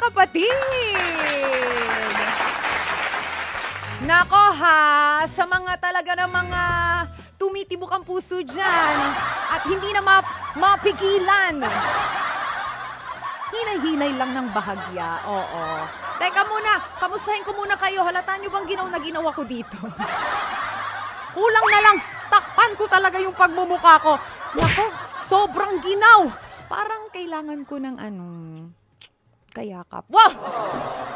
kapatid! Nako ha, sa mga talaga ng mga tumitibok ang puso dyan at hindi na mapigilan. Hinay-hinay lang ng bahagya, oo. Teka muna, kamustahin ko muna kayo. Halata nyo bang ginaw na ginawa ko dito? Kulang na lang, takpan ko talaga yung pagmumukha ko. Nako, sobrang ginaw. Parang kailangan ko ng kayakap. Wow!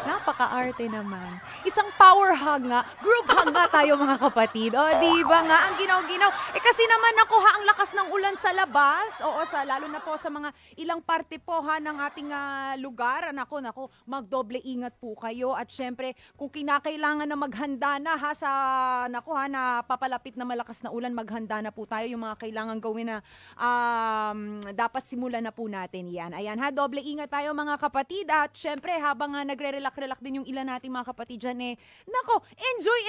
Napaka-arte naman. Isang power hug nga. Group hug nga tayo mga kapatid. O, diba nga? Ang ginaw-ginaw. Kasi naman nakuha ang lakas ng ulan sa labas. Oo, lalo na po sa mga ilang parte po ng ating lugar. Nako, magdoble ingat po kayo. At syempre, kung kinakailangan na maghanda na na papalapit na malakas na ulan, maghanda na po tayo. Yung mga kailangan gawin na dapat simulan na po natin yan. Ayan ha, doble ingat tayo mga kapatid. At syempre, habang nagre-relax din yung ilan nating mga kapatid dyan nako,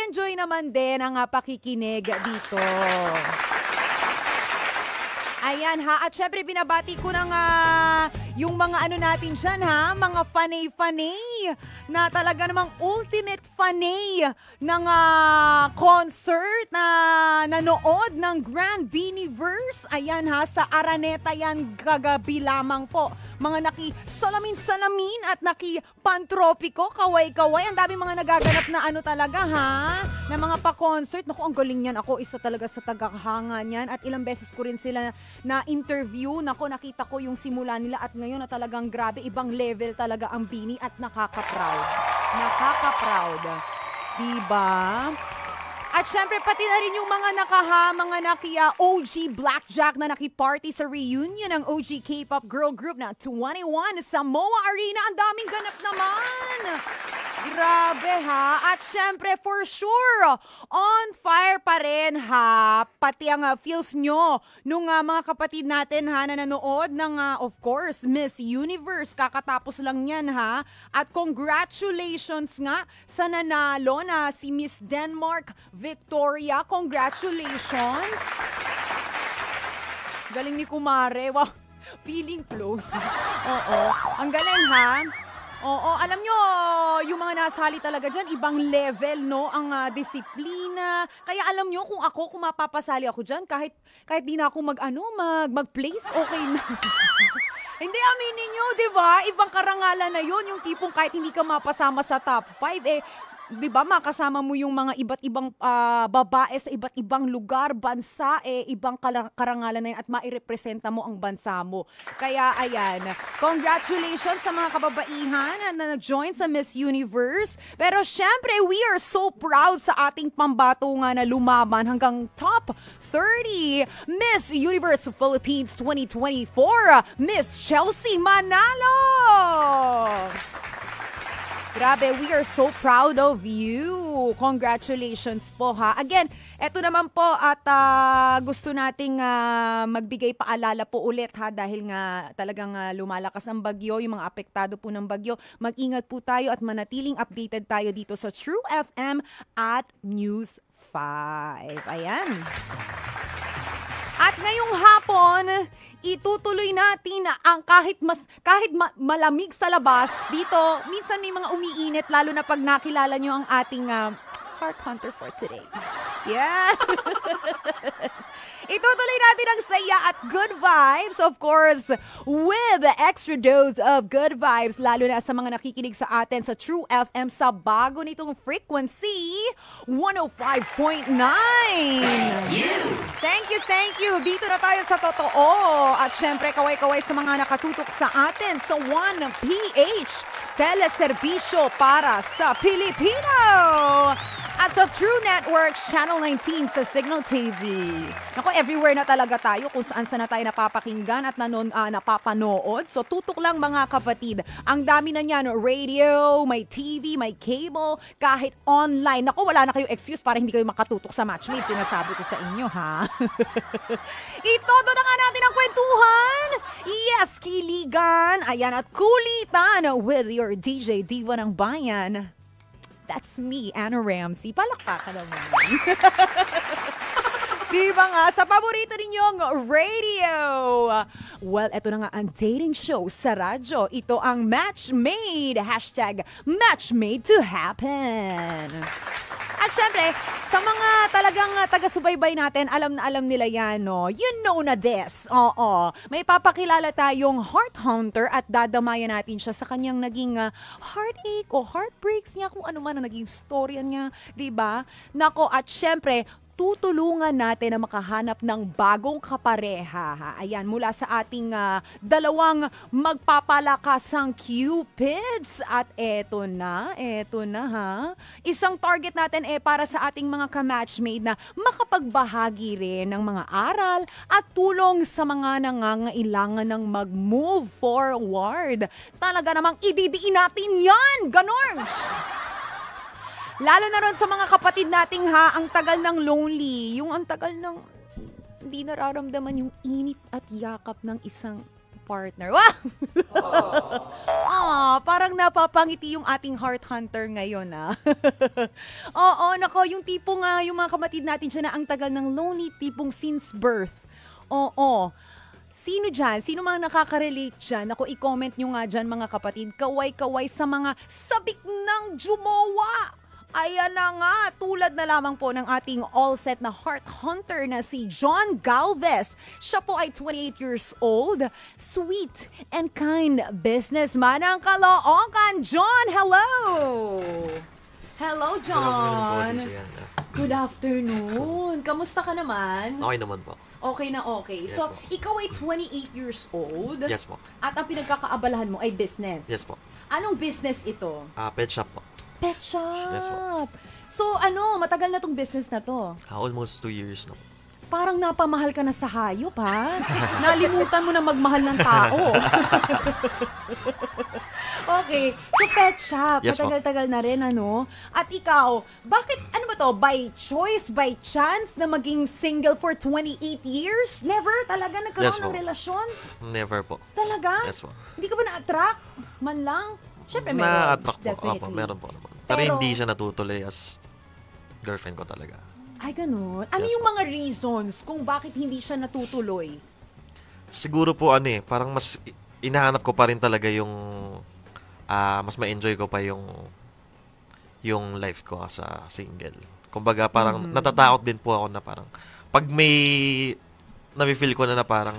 enjoy naman din ang pakikinig dito. Ayan ha, at syempre binabati ko ng yung mga natin dyan mga fanay na talaga namang ultimate fanay ng concert na nanood ng Grand Beaniverse. Ayan ha, sa Araneta yan kagabi lamang po. Mga naki-salamin at naki-pantropiko, kaway-kaway. Ang dami mga nagaganap na talaga na mga pa-concert. Naku, ang galing yan. Ako isa talaga sa tagahanga niyan. At ilang beses ko rin sila na-interview. Naku, nakita ko yung simula nila at ngayon na talagang grabe. Ibang level talaga ang Bini at nakaka-proud. Nakaka-proud. Diba? At syempre, pati na rin yung mga OG Blackjack na naki-party sa reunion ng OG K-pop girl group na 21 sa MOA Arena. Ang daming ganap naman! Grabe ha! At syempre, for sure, on fire pa rin pati ang feels nyo nung mga kapatid natin na nanood ng, of course, Miss Universe. Kakatapos lang yan At congratulations nga sa nanalo na si Miss Denmark Victoria. Congratulations! Galing ni Kumare. Wow! Feeling close. Oo. Ang galing Oo, alam nyo, yung mga nasali talaga dyan, ibang level, no? Ang disiplina. Kaya alam nyo, kung mapapasali ako dyan, kahit di na ako mag-place, okay na. Hindi, aminin nyo, di ba? Ibang karangalan na yun, yung tipong kahit hindi ka mapasama sa top 5, di ba, makasama mo yung mga iba't ibang babae sa iba't ibang lugar, bansa, ibang karangalan na yun at mairepresenta mo ang bansa mo. Kaya, ayan, congratulations sa mga kababaihan na nag-join sa Miss Universe. Pero syempre, we are so proud sa ating pambato nga na lumaban hanggang top 30. Miss Universe Philippines 2024, Miss Chelsea Manalo! Grabe, we are so proud of you. Congratulations po Again, eto naman po at gusto nating magbigay paalala po ulit dahil nga talagang lumalakas ang bagyo, yung mga apektado po ng bagyo. Mag-ingat po tayo at manatiling updated tayo dito sa True FM at News 5. Ayan. At ngayong hapon, itutuloy natin ang kahit malamig sa labas dito. Minsan may mga umiinit lalo na pag nakilala nyo ang ating heart hunter for today. Yeah. Itutuloy natin ang saya at good vibes, of course, with the extra dose of good vibes, lalo na sa mga nakikinig sa atin sa True FM sa bago nitong frequency, 105.9. Thank you. Dito na tayo sa totoo. At syempre, kaway-kaway sa mga nakatutok sa atin sa 1PH, teleserbisyo para sa Pilipino. At sa True Network, Channel 19 sa Signal TV. Naku, everywhere na talaga tayo kung saan na tayo napapakinggan at napapanood. So, tutok lang mga kapatid. Ang dami na niyan, radio, may TV, may cable, kahit online. Naku, wala na kayo excuse para hindi kayo makatutok sa Matchmade. Sinasabi ko sa inyo, Itodo na nga natin ang kwentuhan. Yes, kiligan. Ayan, at kulitan with your DJ Diva ng Bayan. That's me, Anna Ramsey. Palakpakan naman. Di ba nga? Sa paborito ninyong radio. Well, eto na nga ang dating show sa radyo. Ito ang Match Made. Hashtag Match Made to Happen. At syempre, sa mga talagang taga-subaybay natin, alam na alam nila yan, no? You know na this. Oo. May papakilala tayong heart hunter at dadamayan natin siya sa kanyang naging heartache o heartbreaks niya, kung ano man ang naging storya niya, di ba? Nako, at syempre, tutulungan natin na makahanap ng bagong kapareha. Ha? Ayan, mula sa ating dalawang magpapalakasang Cupids. At eto na ha. Isang target natin para sa ating mga ka-matchmade na makapagbahagi rin ng mga aral at tulong sa mga nangangailangan ng mag-move forward. Talaga namang ididiin natin yan! Ganorms! Lalo na rin sa mga kapatid nating ang tagal ng lonely, yung ang tagal ng hindi nararamdaman yung init at yakap ng isang partner. Parang napapangiti yung ating heart hunter ngayon, Oo, nako, yung tipong yung mga kapatid natin siya na ang tagal ng lonely, tipong since birth. Oo. Sino dyan? Sino mga nakaka-relate dyan? Ako, i-comment nyo nga dyan, mga kapatid. Kaway-kaway sa mga sabik ng jumowa. Ayan na nga, tulad na lamang po ng ating all-set na heart hunter na si John Galvez. Siya po ay 28 years old, sweet and kind businessman ang Caloocan. John, hello! Hello, John. Good afternoon. Kamusta ka naman? Okay naman po. Okay na okay. Yes, so, po. Ikaw ay 28 years old. Yes po. At ang pinagkakaabalahan mo ay business. Yes po. Anong business ito? Pet shop po. Pet shop. Yes, po. So matagal na tong business na to? Almost 2 years na. Parang napamahal ka na sa hayop, ha? Nalimutan mo na magmahal ng tao. Okay. So pet shop, Yes, matagal-tagal na rin, ano? At ikaw, bakit, ano ba to? By choice, by chance na maging single for 28 years? Never talaga nagkaroon Yes, ng po. relasyon? Never po. Talaga? Yes po. Hindi ka ba na-attract? Man lang? Siyempre meron. Na-attract po. Definitely. Opo, meron po naman. Pero hindi siya natutuloy as girlfriend ko talaga. Ay, ganun. Ano Yes, yung mga reasons kung bakit hindi siya natutuloy? Siguro po parang mas inahanap ko pa rin talaga yung mas ma-enjoy ko pa yung life ko sa single. Kumbaga parang natatakot din po ako na parang pag may nafe-feel ko na parang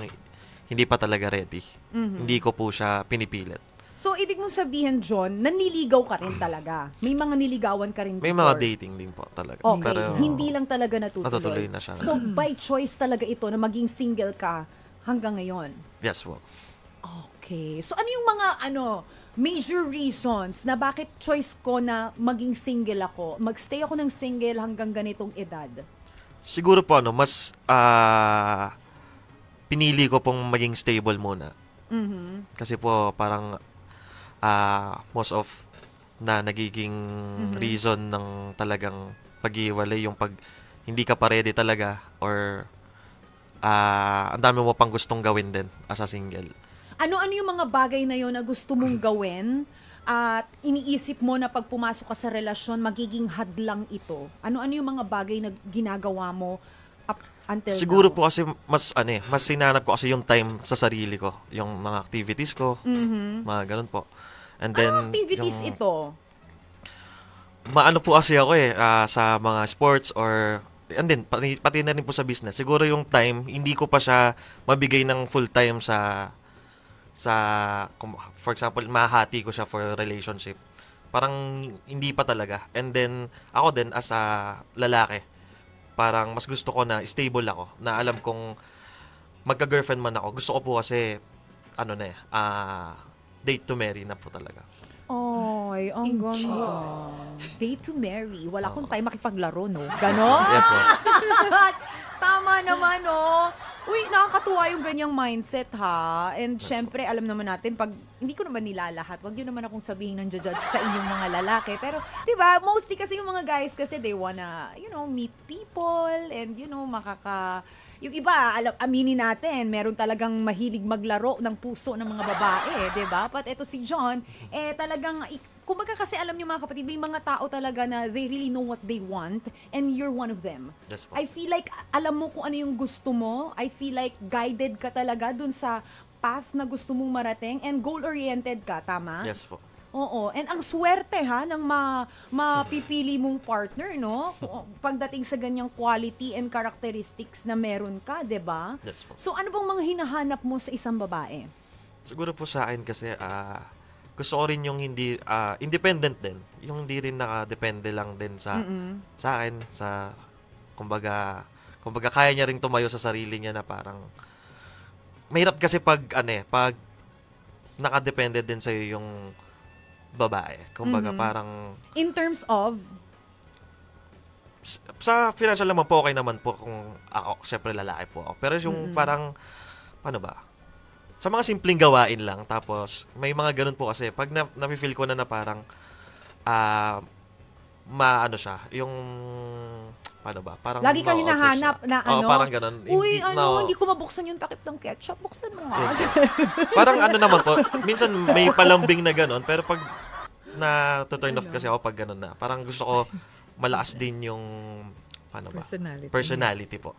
hindi pa talaga ready. Hindi ko po siya pinipilit. So, ibig mong sabihin, John, nanliligaw ka rin talaga. May mga niligawan ka rin before. May mga dating din po talaga. Okay, Pero hindi lang talaga natutuloy. natutuloy na siya. So, by choice talaga ito na maging single ka hanggang ngayon. Yes po. Okay. So, ano yung mga major reasons na bakit choice ko na maging single ako? Magstay ako ng single hanggang ganitong edad? Siguro po mas pinili ko pong maging stable muna. Kasi po parang most of na nagiging reason ng talagang pag-iwalay yung pag hindi ka pa ready talaga or ang dami mo pang gustong gawin din as a single. Ano-ano yung mga bagay na yun na gusto mong gawin at iniisip mo na pag pumasok ka sa relasyon, magiging hadlang ito? Ano-ano yung mga bagay na ginagawa mo up until Siguro now? po kasi mas sinanap ko kasi yung time sa sarili ko, yung mga activities ko, mga ganun po. And then Anong activities ito? Maano po kasi ako sa mga sports or and then pati na rin po sa business. Siguro yung time hindi ko pa siya mabigay ng full time sa for example, mahati ko siya for relationship. Parang hindi pa talaga. And then ako din as a lalaki, parang mas gusto ko na stable ako, na alam kong magka-girlfriend man ako. Gusto ko po kasi date to marry na po talaga. Ay, ang ganda. Date to marry. Wala akong time makipaglaro, no? Ganon? Yes, ma'am. Tama naman, no? Uy, nakakatuwa yung ganyang mindset, ha? And syempre, alam naman natin, pag hindi ko naman nilalahat, wag yun naman akong sabihin ng judge sa inyong mga lalaki. Pero, di ba, mostly kasi yung mga guys kasi they wanna, meet people and, yung iba, aminin natin, meron talagang mahilig maglaro ng puso ng mga babae, 'di ba? But eto si John, talagang kumbaga kasi alam niyo mga kapatid, may mga tao talaga na they really know what they want and you're one of them. Yes po. I feel like alam mo kung ano yung gusto mo. I feel like guided ka talaga dun sa path na gusto mong marating and goal-oriented ka, tama? Yes po. Oo. And ang swerte ng mapipili mong partner, no? Pagdating sa ganyang quality and characteristics na meron ka, 'di ba? Yes po. So ano bang mga hinahanap mo sa isang babae? Siguro po sa akin kasi gusto ko rin yung hindi independent din. Yung hindi rin nakadepende lang din sa akin, sa kumbaga kaya niya ring tumayo sa sarili niya na parang mahirap kasi pag nakadepende din sa yung babae. Kumbaga parang In terms of sa financial naman po okay naman po kung ako, syempre lalaki po ako. Pero yung parang paano ba? Sa mga simpleng gawain lang, tapos may mga ganun po kasi pag na-feel ko na parang maano siya, yung paano ba? Parang lagi kang hinahanap na ano. parang ganun. Uy, hindi ko mabuksan yung takip ng ketchup. Buksan mo nga. Parang ano naman po, minsan may palambing na ganun, pero pag turn off kasi ako pag ganun na, parang gusto ko malakas din yung paano ba? Personality po.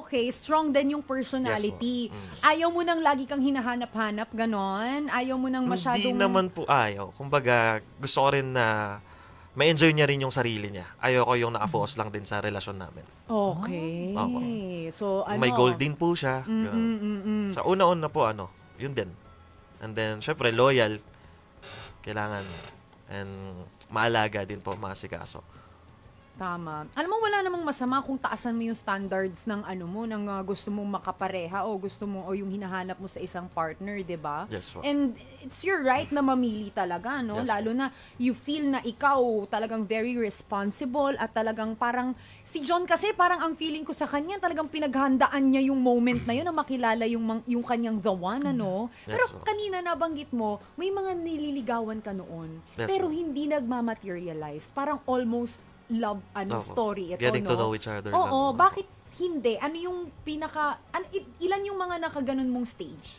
Okay. Strong din yung personality. Yes, Ayaw mo nang lagi kang hinahanap-hanap, ganon? Ayaw mo nang masyadong... Hindi naman po ayaw. Kumbaga, gusto ko rin na ma-enjoy niya rin yung sarili niya. Ayaw ko yung naka-focus lang din sa relasyon namin. Okay. Opo. So, May goal din po siya. Sa una-una po, yun din. And then, syempre, loyal. Kailangan. And maalaga din po, masikaso. Tama. Alam mo, wala namang masama kung taasan mo yung standards ng ng gusto mong makapareha o o yung hinahanap mo sa isang partner, 'di ba? Yes, po. And it's your right na mamili talaga, no? Yes, Lalo na you feel na ikaw talagang very responsible at talagang parang si John kasi parang ang feeling ko sa kanya talagang pinaghandaan niya yung moment na yun na makilala yung kanyang the one, ano? Yes, Pero po. kanina nabanggit mo, may mga nililigawan ka noon, Yes, pero po. hindi nagmamaterialize. Parang almost love Opo. story ito, Getting no? to know each other Oo, lang. bakit hindi? Ano yung ilan yung mga nakaganon mong stage?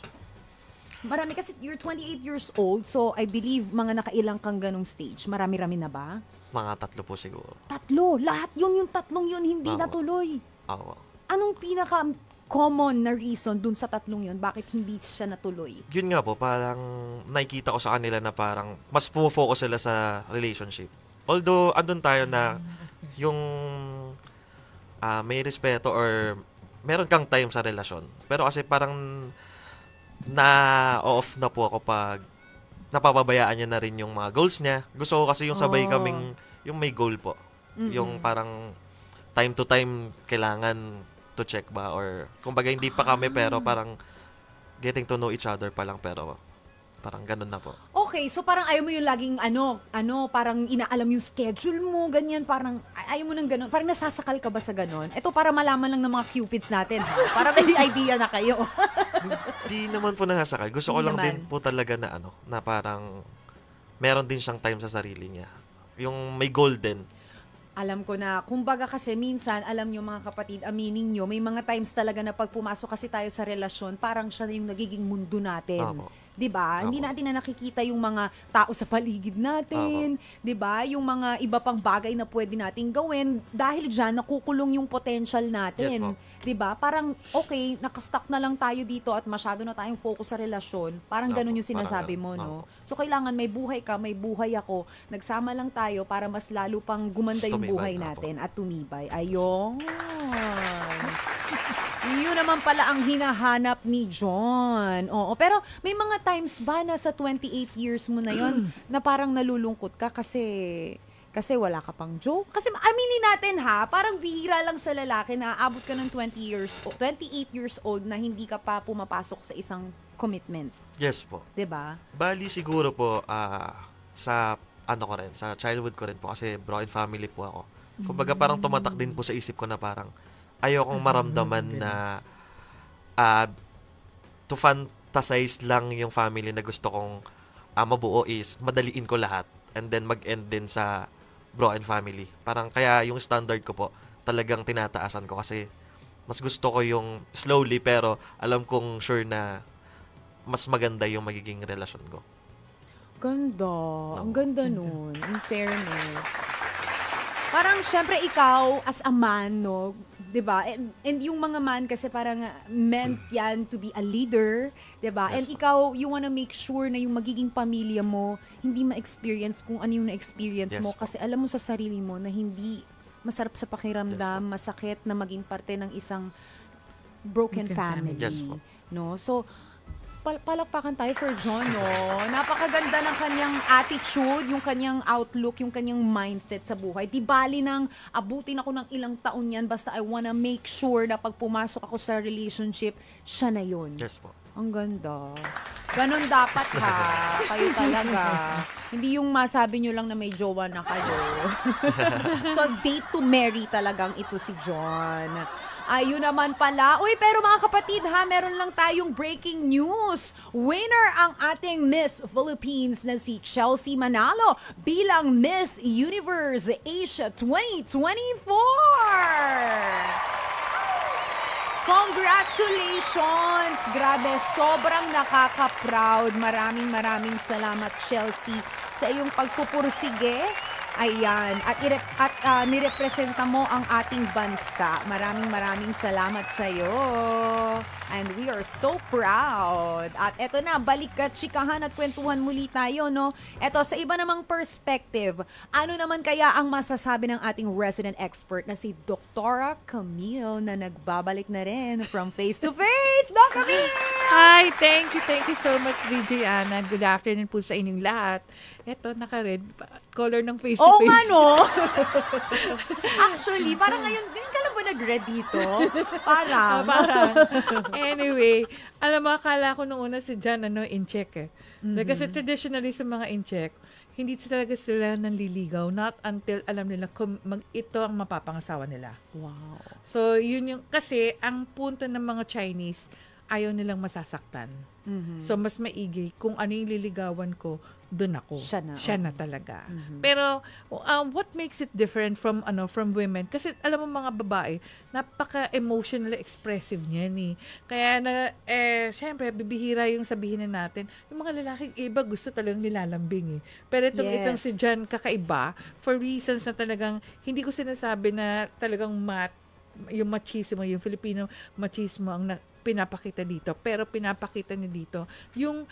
Marami kasi you're 28 years old, so I believe mga nakailang kang ganong stage. Marami-rami na ba? Mga 3 po siguro. 3. Lahat yung 3 yun hindi Oo. natuloy. Oo. Anong pinaka common na reason dun sa 3 yun bakit hindi siya natuloy? Yun nga po, parang nakikita ko sa kanila na parang mas focus sila sa relationship. Although, andun tayo na yung may respeto or meron kang time sa relasyon. Pero kasi parang na-off na po ako pag napapabayaan niya na rin yung mga goals niya. Gusto ko kasi yung sabay kaming, yung may goal po. Yung parang time to time kailangan to check ba or kumbaga hindi pa kami pero parang getting to know each other pa lang pero parang ganun na po. Okay, so parang ayaw mo yung laging parang inaalam yung schedule mo, ganyan, parang ayaw mo ng ganun. Parang nasasakal ka ba sa ganun? Ito para malaman lang ng mga cupids natin, ha? Para may idea na kayo. Di naman po nasasakal. Gusto ko Hindi lang naman. din po talaga na na parang meron din siyang time sa sarili niya. Yung may goal din. Alam ko na, kumbaga kasi minsan, alam nyo mga kapatid, aminin nyo, may mga times talaga na pag pumasok kasi tayo sa relasyon, parang siya na yung nagiging mundo natin. Opo. 'Di ba? Hindi Opo. natin na nakikita yung mga tao sa paligid natin, 'di ba? Yung mga iba pang bagay na pwede nating gawin dahil diyan nakukulong yung potential natin. Yes, po. 'Di ba? Parang okay, nakastuck na lang tayo dito at masyado na tayong focus sa relasyon. Parang Opo, ganun yung parang sinasabi mo, ganun. no? Opo. So kailangan may buhay ka, may buhay ako. Nagsama lang tayo para mas lalo pang gumanda yung Tumibay, buhay opo. natin at tumibay. Ayun. Yun naman pala ang hinahanap ni John. Oo, pero may mga times ba na sa 28 years mo na yon na parang nalulungkot ka kasi wala ka pang joke? Kasi aminin natin ha, parang bihira lang sa lalaki na aabot ka ng 28 years old na hindi ka pa pumapasok sa isang commitment. Yes po. 'Di ba? Bali siguro po sa ko rin, sa childhood ko rin po kasi broken family po ako. Kumbaga parang tumatak din po sa isip ko na parang ayokong maramdaman na to fantasize lang yung family na gusto kong mabuo is madaliin ko lahat and then mag-end din sa broken family. Parang kaya yung standard ko po talagang tinataasan ko kasi mas gusto ko yung slowly pero alam kong sure na mas maganda yung magiging relasyon ko. Ganda. Ang No. ganda nun. In fairness. Parang, syempre, ikaw, as a man, no? 'Di ba? And yung mga man kasi parang meant yan to be a leader, 'di ba? Yes, And po. ikaw, you wanna make sure na yung magiging pamilya mo, hindi ma-experience kung ano yung na-experience Yes, mo. po. Kasi alam mo sa sarili mo na hindi masarap sa pakiramdam, Yes, masakit na maging parte ng isang broken Broken family. family. Yes, po. No? So, palakpakan tayo for John, no? Napakaganda ng kanyang attitude, yung kanyang outlook, yung kanyang mindset sa buhay. Di bali nang abutin ako ng ilang taon yan, basta I wanna make sure na pag pumasok ako sa relationship, siya na yun. Yes po. Ang ganda. Ganon dapat ha. Kayo talaga. Hindi yung masabi nyo lang na may jowa na kayo. So, date to marry talagang ito si John. Ayun naman pala. Uy, pero mga kapatid ha, meron lang tayong breaking news. Winner ang ating Miss Philippines na si Chelsea Manalo bilang Miss Universe Asia 2024. Congratulations! Grabe, sobrang nakaka-proud. Maraming salamat, Chelsea, sa iyong pagpupursige. Ayan, at nirepresenta mo ang ating bansa. Maraming salamat sa iyo. And we are so proud. At eto na, balik ka, chikahan at kwentuhan muli tayo, no? Eto, sa iba namang perspective, ano naman kaya ang masasabi ng ating resident expert na si Dr. Camille na nagbabalik na rin from face to face? Doc Camille! Hi, thank you so much, DJ Ana. Good afternoon po sa inyong lahat. Eto, naka-red color ng face to Oo face. nga, no? Actually, parang ngayon ka lang ba nag-red dito? Parang. Parang. Anyway, alam mo, akala ko nung una si John, in-check eh. Kasi traditionally sa mga in-check, hindi talaga sila nanliligaw, not until alam nila kung ito ang mapapangasawa nila. Wow. So, yun yung, kasi ang punto ng mga Chinese, ayaw nilang masasaktan. So, mas maigi kung ano yung liligawan ko, doon ako. Siya na. Talaga. Pero, what makes it different from women? Kasi, alam mo mga babae, napaka-emotionally expressive niyan eh. Kaya, syempre, bibihira yung sabihin na natin, yung mga lalaking iba gusto talagang nilalambing eh. Pero itong si John, kakaiba, for reasons na talagang, hindi ko sinasabi na talagang yung machismo, yung Filipino machismo ang pinapakita dito, pero pinapakita niya dito yung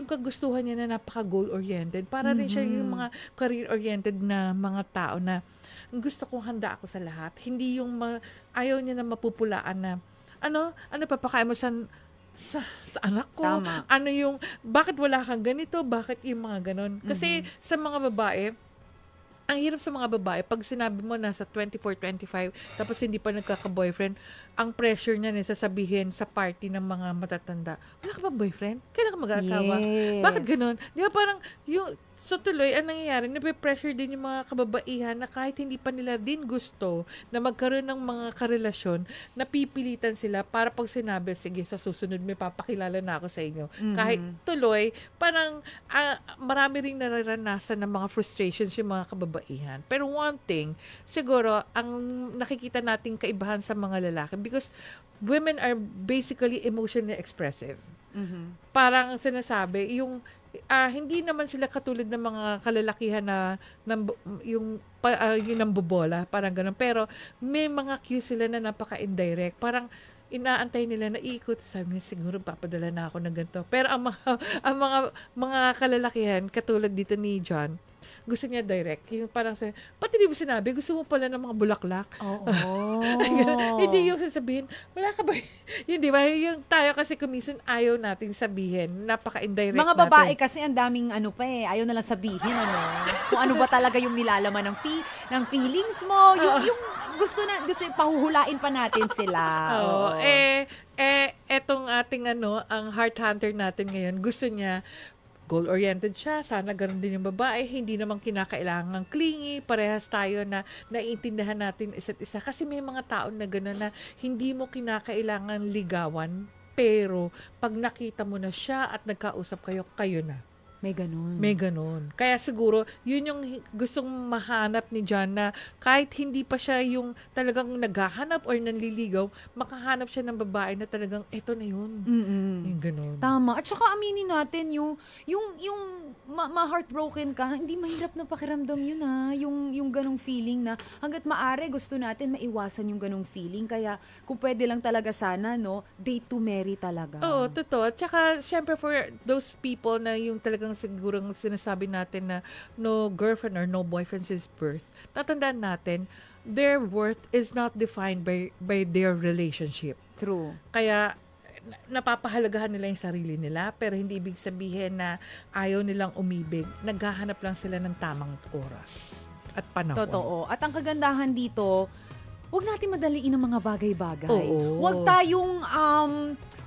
kagustuhan niya na napaka-goal-oriented. Para rin siya yung mga career-oriented na mga tao na gusto kong handa ako sa lahat. Hindi yung ayaw niya na mapupulaan na ano papakain mo sa anak ko? Tama. Ano yung, bakit wala kang ganito? Bakit yung mga ganon? Kasi sa mga babae, ang hirap sa mga babae, pag sinabi mo nasa 24, 25, tapos hindi pa nagkaka-boyfriend, ang pressure niya na sasabihin sa party ng mga matatanda, wala ka ba boyfriend? Kailan ka mag-aasawa? Yes. Bakit ganun? Di ba parang, so tuloy, ang nangyayari, nape-pressure din yung mga kababaihan na kahit hindi pa nila din gusto na magkaroon ng mga karelasyon, napipilitan sila para pag sinabi, sige, sa susunod may papakilala na ako sa inyo. Kahit tuloy, parang marami ring nararanasan ng mga frustrations yung mga kababaihan. Pero one thing, siguro, ang nakikita nating kaibahan sa mga lalaki, because women are basically emotionally expressive. Parang sinasabi, yung hindi naman sila katulad ng mga kalalakihan na yung nambobola, parang ganun. Pero may mga cues sila na napaka-indirect. Parang inaantay nila na iikot. Sabi niya, siguro papadala na ako ng ganito. Pero ang mga kalalakihan, katulad dito ni John, gusto niya direct. Yung parang pati di mo sinabi, gusto mo pala ng mga bulaklak. Oo. Hindi yung sasabihin, wala ka ba? Yun, di ba? Yung tayo kasi kumisan ayaw nating sabihin. Napaka-indirect Mga babae kasi ang daming ayaw na lang sabihin, kung ano ba talaga yung nilalaman ng feelings mo, yung gusto pahuhulain pa natin sila. Oo. Etong ating ang heart hunter natin ngayon, gusto niya, goal-oriented siya. Sana ganun din yung babae. Hindi naman kinakailangan clingy. Parehas tayo na naiintindihan natin isa't isa. Kasi may mga tao na gano'n na hindi mo kinakailangan ligawan. Pero pag nakita mo na siya at nagkausap kayo na. May ganun. May ganun. Kaya siguro, yun yung gustong mahanap ni John na kahit hindi pa siya yung talagang naghahanap or nanliligaw, makahanap siya ng babae na talagang eto na yun. Yung ganun. Tama. At saka aminin natin yung ma-heartbroken ka, hindi mahirap na pakiramdam yun yung ganong feeling na hanggat maaari gusto natin maiwasan yung ganong feeling. Kaya kung pwede lang talaga sana, no, date to marry talaga. Oo, totoo. At saka, syempre for those people na yung talagang sigurang sinasabi natin na no girlfriend or no boyfriend since birth, tatandaan natin, their worth is not defined by their relationship. True. Kaya, napapahalagahan nila yung sarili nila, pero hindi ibig sabihin na ayaw nilang umibig. Naghahanap lang sila ng tamang oras at panahon. Totoo. At ang kagandahan dito, huwag natin madaliin ang mga bagay-bagay. Oo.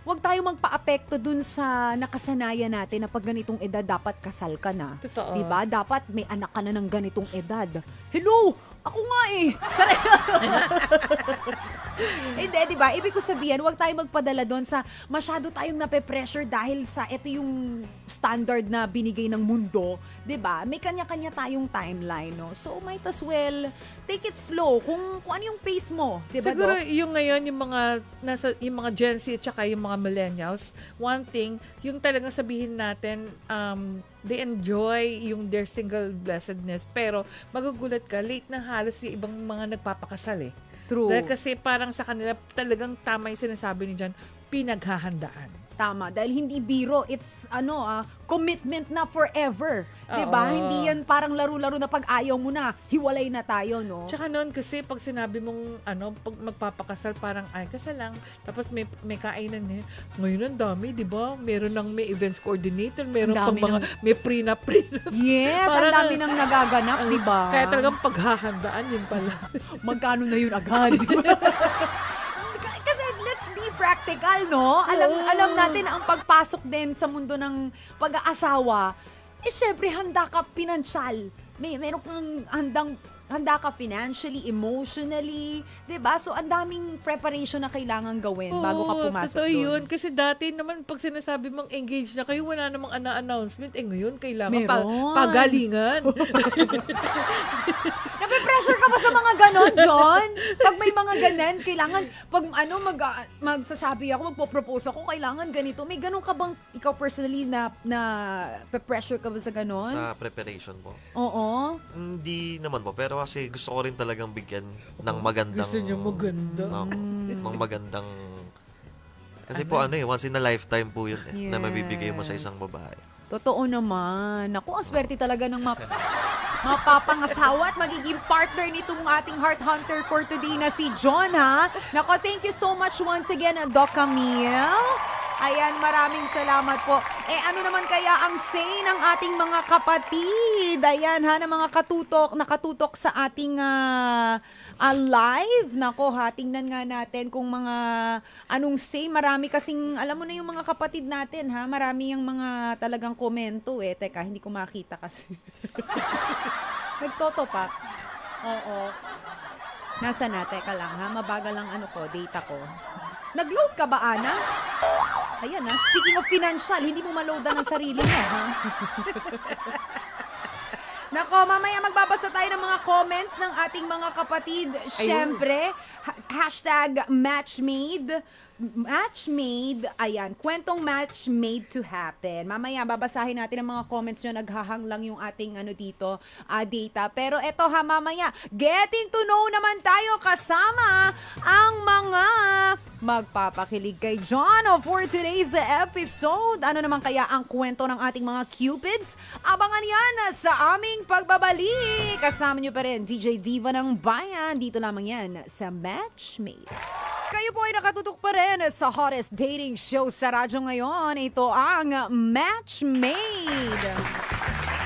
Huwag tayong magpa-apekto dun sa nakasanayan natin na pag ganitong edad dapat kasal ka na. Totoo. 'Di ba? Dapat may anak ka na ng ganitong edad. Hello, ako nga eh. Hindi, 'di ba? Ibig ko sabihin, huwag tayong magpadala doon sa masyado tayong nape-pressure dahil sa ito yung standard na binigay ng mundo, 'di ba? May kanya-kanya tayong timeline, no. So might as well take it slow kung ano yung pace mo, 'di ba? Siguro yung ngayon yung mga Gen Z at saka yung mga millennials, one thing, yung talagang sabihin natin they enjoy yung their single blessedness, pero magugulat ka, late na halos yung ibang mga nagpapakasal eh. True. Dahil kasi parang sa kanila talagang tama yung sinasabi ni John, pinaghahandaan. Tama, dahil hindi biro, it's commitment na forever. 'Di ba? Oo. Hindi yan parang laro-laro na pag ayaw mo na, hiwalay na tayo, no? Tsaka noon kasi pag sinabi mong pag magpapakasal parang ay kasal lang, tapos may kainan ngayon. Ngayon ang dami, 'di ba? Meron ng may events coordinator, meron Ang pang dami mga may prenup. Yes, ang Parang, dami nang nagaganap, 'di ba? Kaya talagang paghahandaan yun pala. Magkano na yun agad? Di ba? Kasi let's be practical, no? Alam natin ang pagpasok din sa mundo ng pag-aasawa, syempre handa ka pinansyal. Meron kang handa ka financially, emotionally, 'di ba? So ang daming preparation na kailangan gawin bago ka pumasok totoo doon. yun. Kasi dati naman pag sinasabi mong engaged na kayo, wala namang announcement. Ngayon kailangan Meron. pagalingan. Nape-pressure ka ba sa mga ganon, John? Pag may mga ganon, kailangan, pag magsasabi ako, magpo-propose ako, kailangan ganito. May ganon ka bang, ikaw personally, na pe-pressure ka ba sa ganon? Sa preparation po. Oo. Hindi naman po, pero kasi gusto ko rin talagang bigyan ng magandang... Gusto niyo maganda. ng magandang... Kasi po once in a lifetime po yun na mabibigay mo sa isang babae. Totoo naman. Naku, ang swerte talaga ng mapapangasawa at magiging partner nitong ating heart hunter for today na si John, ha? Naku, thank you so much once again, Doc Camille. Ayan, maraming salamat po. Ano naman kaya ang say ng ating mga kapatid? Ayan, ha, na mga nakatutok sa ating live. Nako, ha, tingnan nga natin kung mga anong say. Marami kasing, alam mo na yung mga kapatid natin, ha? Marami yung mga talagang komento, eh. Teka, hindi ko makita kasi. Nagtoto pa. Oo. Nasa na? Teka lang, ha? Mabagal lang data ko. Nag-load ka ba, Ana? Ayan, ha? Speaking of financial, hindi mo ma-loadan ang sarili mo, ha? Nako, mamaya magbabasa tayo ng mga comments ng ating mga kapatid. Siyempre, hashtag matchmade. Ayan, kwentong match made to happen. Mamaya babasahin natin ang mga comments nyo. Naghahang lang yung ating dito, data. Pero eto ha, mamaya, getting to know naman tayo kasama ang mga magpapakilig kay John for today's episode. Ano naman kaya ang kwento ng ating mga Cupids? Abangan yan sa aming pagbabalik. Kasama nyo pa rin, DJ Diva ng Bayan. Dito lamang yan sa Matchmade. Kayo po ay nakatutok pa rin sa hottest dating show sa radyo ngayon. Ito ang Matchmade.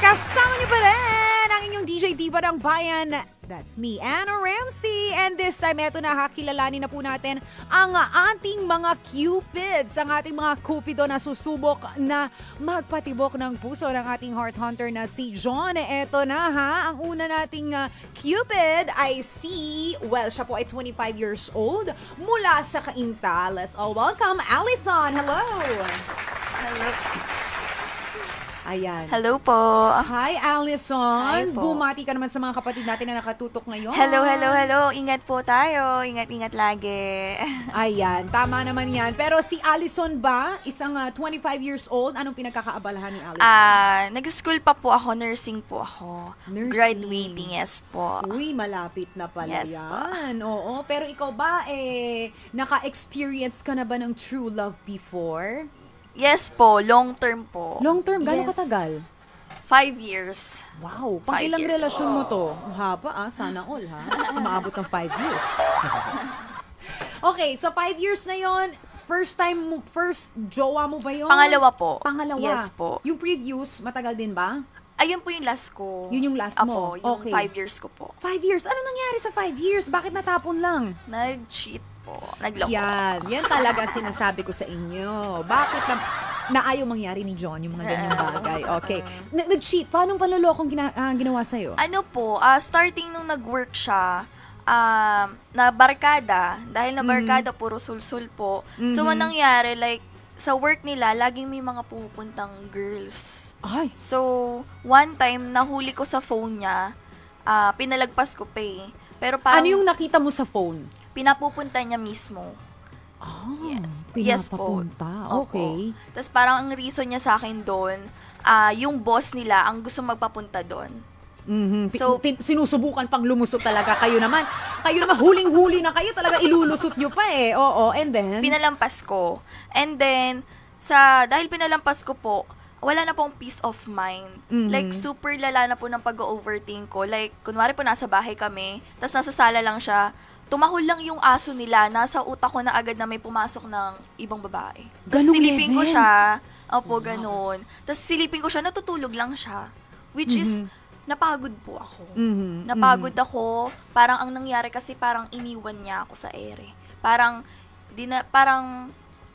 Kasama niyo pa rin ang inyong DJ Diva ng Bayan. That's me, Anna Ramsey. And this time, eto na, kilalanin na po natin ang ating mga Cupids, ang ating mga Cupido na susubok na magpatibok ng puso ng ating heart hunter na si John. Eto na, ha. Ang una nating Cupid ay siya po ay 25 years old mula sa Cainta. Let's all welcome Allison. Hello! Hello. Ayan. Hello po. Hi, Allison. Hi po. Bumati ka naman sa mga kapatid natin na nakatutok ngayon. Hello. Ingat po tayo. Ingat lagi. Ayan, tama naman yan. Pero si Allison ba, isang 25 years old, anong pinagkakaabalahan ni Allison? Nag-school pa po ako, nursing po ako. Nursing. Graduating, yes po. Uy, malapit na pala Yes yan. Oo, pero ikaw ba, naka-experience ka na ba ng true love before? Yes po, long term po. Long term, gano'ng Yes. katagal? 5 years. Wow, pang 5 ilang years. relasyon mo to? Haba sana all ha? Umaabot ng 5 years. Okay, so 5 years na yon. First jowa mo ba yun? Pangalawa po. Pangalawa. Yes po. Yung previous, matagal din ba? Ayun po yung last ko. Yun yung last mo? Apo, yung Okay. 5 years ko po. 5 years? Ano nangyari sa 5 years? Bakit natapon lang? Nag-cheat po. Nagloko. Yan talaga ang sinasabi ko sa inyo. Bakit na ayaw mangyari ni John yung mga ganyang bagay? Okay. Nag-cheat. Paano panlolokong ginawa sa'yo? Ano po, starting nung nag-work siya, na barkada, dahil na barkada, puro sulsul po. So, anong nangyari, like, sa work nila, laging may mga pupuntang girls. Ay, So, one time, nahuli ko sa phone niya, pinalagpas ko pa eh. Pero parang, ano yung nakita mo sa phone? pinapupunta niya mismo. Yes. Yes po. Pinapapunta. Opo. Okay. Tapos parang ang reason niya sa akin doon, yung boss nila ang gusto magpapunta doon. Mhm. So- Sinusubukan pang lumusot talaga. Kayo naman, huling-huli na kayo talaga ilulusot nyo pa eh. Oo, and then? Pinalampas ko. And then, dahil pinalampas ko po, wala na pong peace of mind. Mhm. Like, super lala na po ng pag-overthink ko. Like, kunwari po nasa bahay kami, tas nasa sala lang siya, tumahol lang yung aso nila, nasa utak ko na agad na may pumasok ng ibang babae. Tas Ganong silipin ko level? siya, opo, ganun. Tas silipin ko siya, natutulog lang siya. Which is, napagod po ako. Mhm. Napagod ako, parang ang nangyari kasi parang iniwan niya ako sa ere. Parang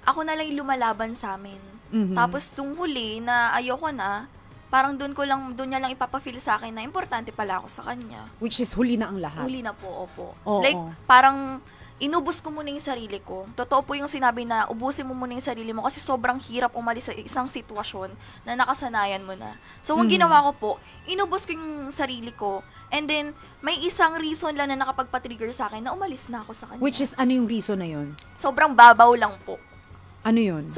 ako na lang yung lumalaban sa amin. Mhm. Tapos nung huli na ayoko na, parang doon niya lang ipapafeel sa akin na importante pala ako sa kanya. Which is huli na ang lahat. Huli na po, opo. Oo. Like, parang inubos ko muna yung sarili ko. Totoo po yung sinabi na ubusin mo muna yung sarili mo kasi sobrang hirap umalis sa isang sitwasyon na nakasanayan mo na. So, ang ginawa ko po, inubos ko yung sarili ko and then, may isang reason lang na nakapagpa-trigger sa akin na umalis na ako sa kanya. Which is, ano yung reason na yun? Sobrang babaw lang po. Ano yun?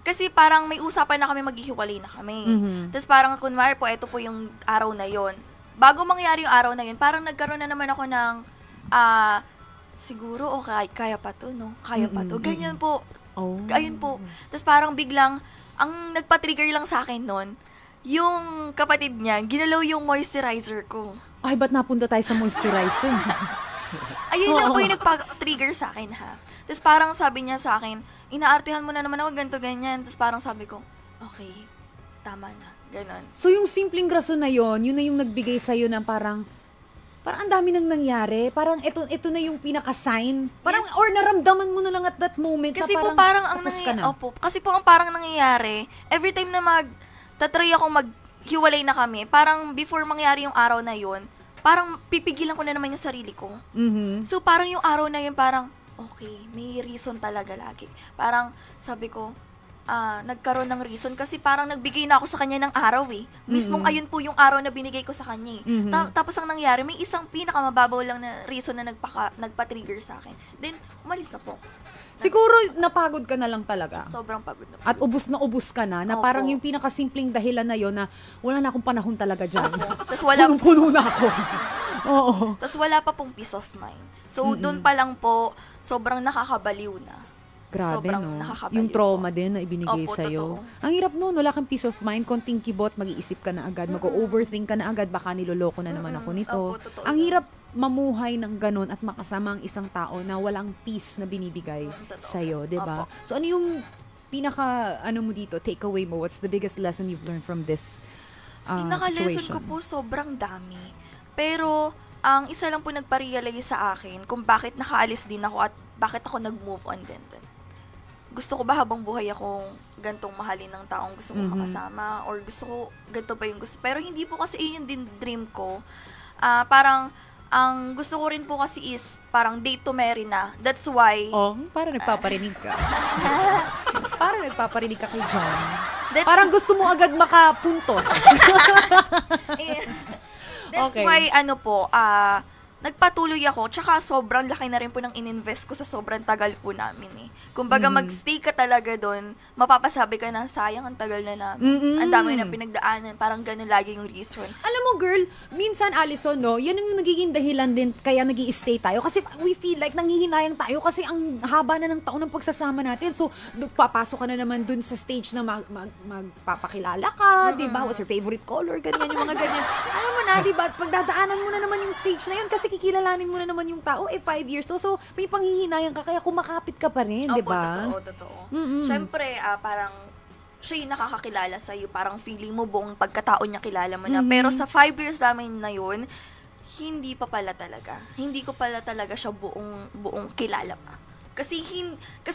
Kasi parang may usapan na kami, maghihiwalay na kami. Mhm. Tapos parang kunwari po, ito po yung araw na yon. Bago mangyari yung araw na yun, parang nagkaroon na naman ako ng, siguro, okay, kaya pa to, no? Kaya pa to. Ganyan po. Oh. Ayun po. Tapos parang biglang, ang nagpa-trigger lang sa akin nun, yung kapatid niya, ginalaw yung moisturizer ko. Ay, ba't napunta tayo sa moisturizer? Ayun lang po yung nagpa-trigger sa akin, ha? Tapos parang sabi niya sa akin, inaartihan mo na naman ako, ganito, ganyan. Tapos parang sabi ko, okay, tama na. Ganon. So, yung simpleng rason na yun na yung nagbigay sa'yo ng parang ang dami nang nangyari. Parang ito na yung pinaka-sign. Parang, Yes. or naramdaman mo na lang at that moment Kasi na po parang ang tapos ka na. kasi po ang parang nangyayari, every time na tatry ako maghiwalay na kami, parang before mangyari yung araw na yun, parang pipigilan ko na naman yung sarili ko. Mhm. So parang yung araw na yun parang, okay, may reason talaga lagi. Parang sabi ko, nagkaroon ng reason kasi parang nagbigay na ako sa kanya ng araw eh. Mismong ayun po yung araw na binigay ko sa kanya eh. Tapos ang nangyari, may isang pinakamababaw lang na reason na nagpa-trigger sa akin. Then, umalis na po. Siguro napagod ka na lang talaga. Sobrang pagod na po. At ubus ka na Opo. parang yung pinakasimpleng dahilan na yon na wala na akong panahon talaga dyan. Tapos wala Punong-puno na ako. Oo. Tapos wala pa pong peace of mind. So, doon pa lang po, sobrang nakakabaliw na. Grabe, Sobrang no? nakakabaliw Yung trauma po. din na ibinigay Opo, sa'yo. totoo. Ang hirap nun, wala kang peace of mind, konting kibot, mag-iisip ka na agad, mag-overthink ka na agad, baka niloloko na naman ako nito. Opo, totoo Ang yun. hirap mamuhay ng ganun at makasama ang isang tao na walang peace na binibigay Totoo. sa'yo, di ba? Opo. So, ano yung mo dito, takeaway mo? What's the biggest lesson you've learned from this Pinaka-lesson situation? ko po sobrang dami. Pero, ang isa lang po nagpa-realize sa akin kung bakit nakaalis din ako at bakit ako nag-move on din. Gusto ko ba habang buhay akong gantong mahalin ng taong gusto kong makasama? Or gusto ko, ganito ba yung gusto? Pero hindi po kasi yun din dream ko. Parang, ang gusto ko rin po kasi is, parang date to marry na. That's why, Oh, parang nagpaparinig ka. Parang nagpaparinig ka kay John. Parang gusto mo agad makapuntos. That's Okay. why, nagpatuloy ako, tsaka sobrang laki na rin po ng ininvest ko sa sobrang tagal po namin eh. Kumbaga, magstay ka talaga doon, mapapasabi ka na, sayang, ang tagal na namin. Ang dami na pinagdaanan, parang ganun lagi yung reason. Alam mo, girl, minsan, Allison, no, yan yung nagiging dahilan din kaya nag-i-stay tayo. Kasi we feel like nangihinayang tayo kasi ang haba na ng taon ng pagsasama natin. So, papasok ka na naman dun sa stage na magpapakilala ka, di ba? What's your favorite color? Ganyan, yung mga ganyan. Alam mo na, di ba? Pagdadaanan mo na naman yung stage na yun kasi kikilalanin mo na naman yung tao, 5 years to. So, may panghihinayang ka kaya kumakapit ka pa rin, di Opo, ba? totoo. Siyempre, parang siya yung nakakakilala sa'yo. Parang feeling mo buong pagkatao niya kilala mo na. Pero sa 5 years namin na yun, hindi pa pala talaga. Hindi ko pala talaga siya buong kilala pa. Kasi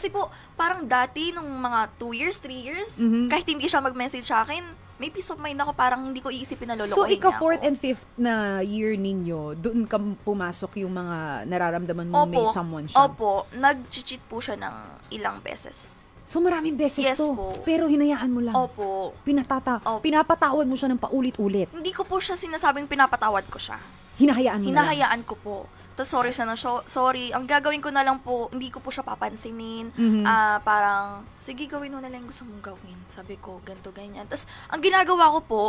po, parang dati, nung mga 2 years, 3 years, kahit hindi siya mag-message sa akin, may peace of mind ako, parang hindi ko iisipin na So, lolokohin niya ako. 4th and 5th na year ninyo, doon ka pumasok yung mga nararamdaman mo may someone siya? Opo, nag-cheat po siya ng ilang beses. So, maraming beses Yes to. po. Pero hinayaan mo lang. Opo. Pinapatawad mo siya ng paulit-ulit. Hindi ko po siya sinasabing pinapatawad ko siya. Hinahayaan mo lang. Hinahayaan ko po. Tapos sorry siya na, sorry, ang gagawin ko na lang po, hindi ko po siya papansinin. Parang, sige, gawin mo na lang yung gusto mong gawin. Sabi ko, ganito, ganyan. Tapos, ang ginagawa ko po,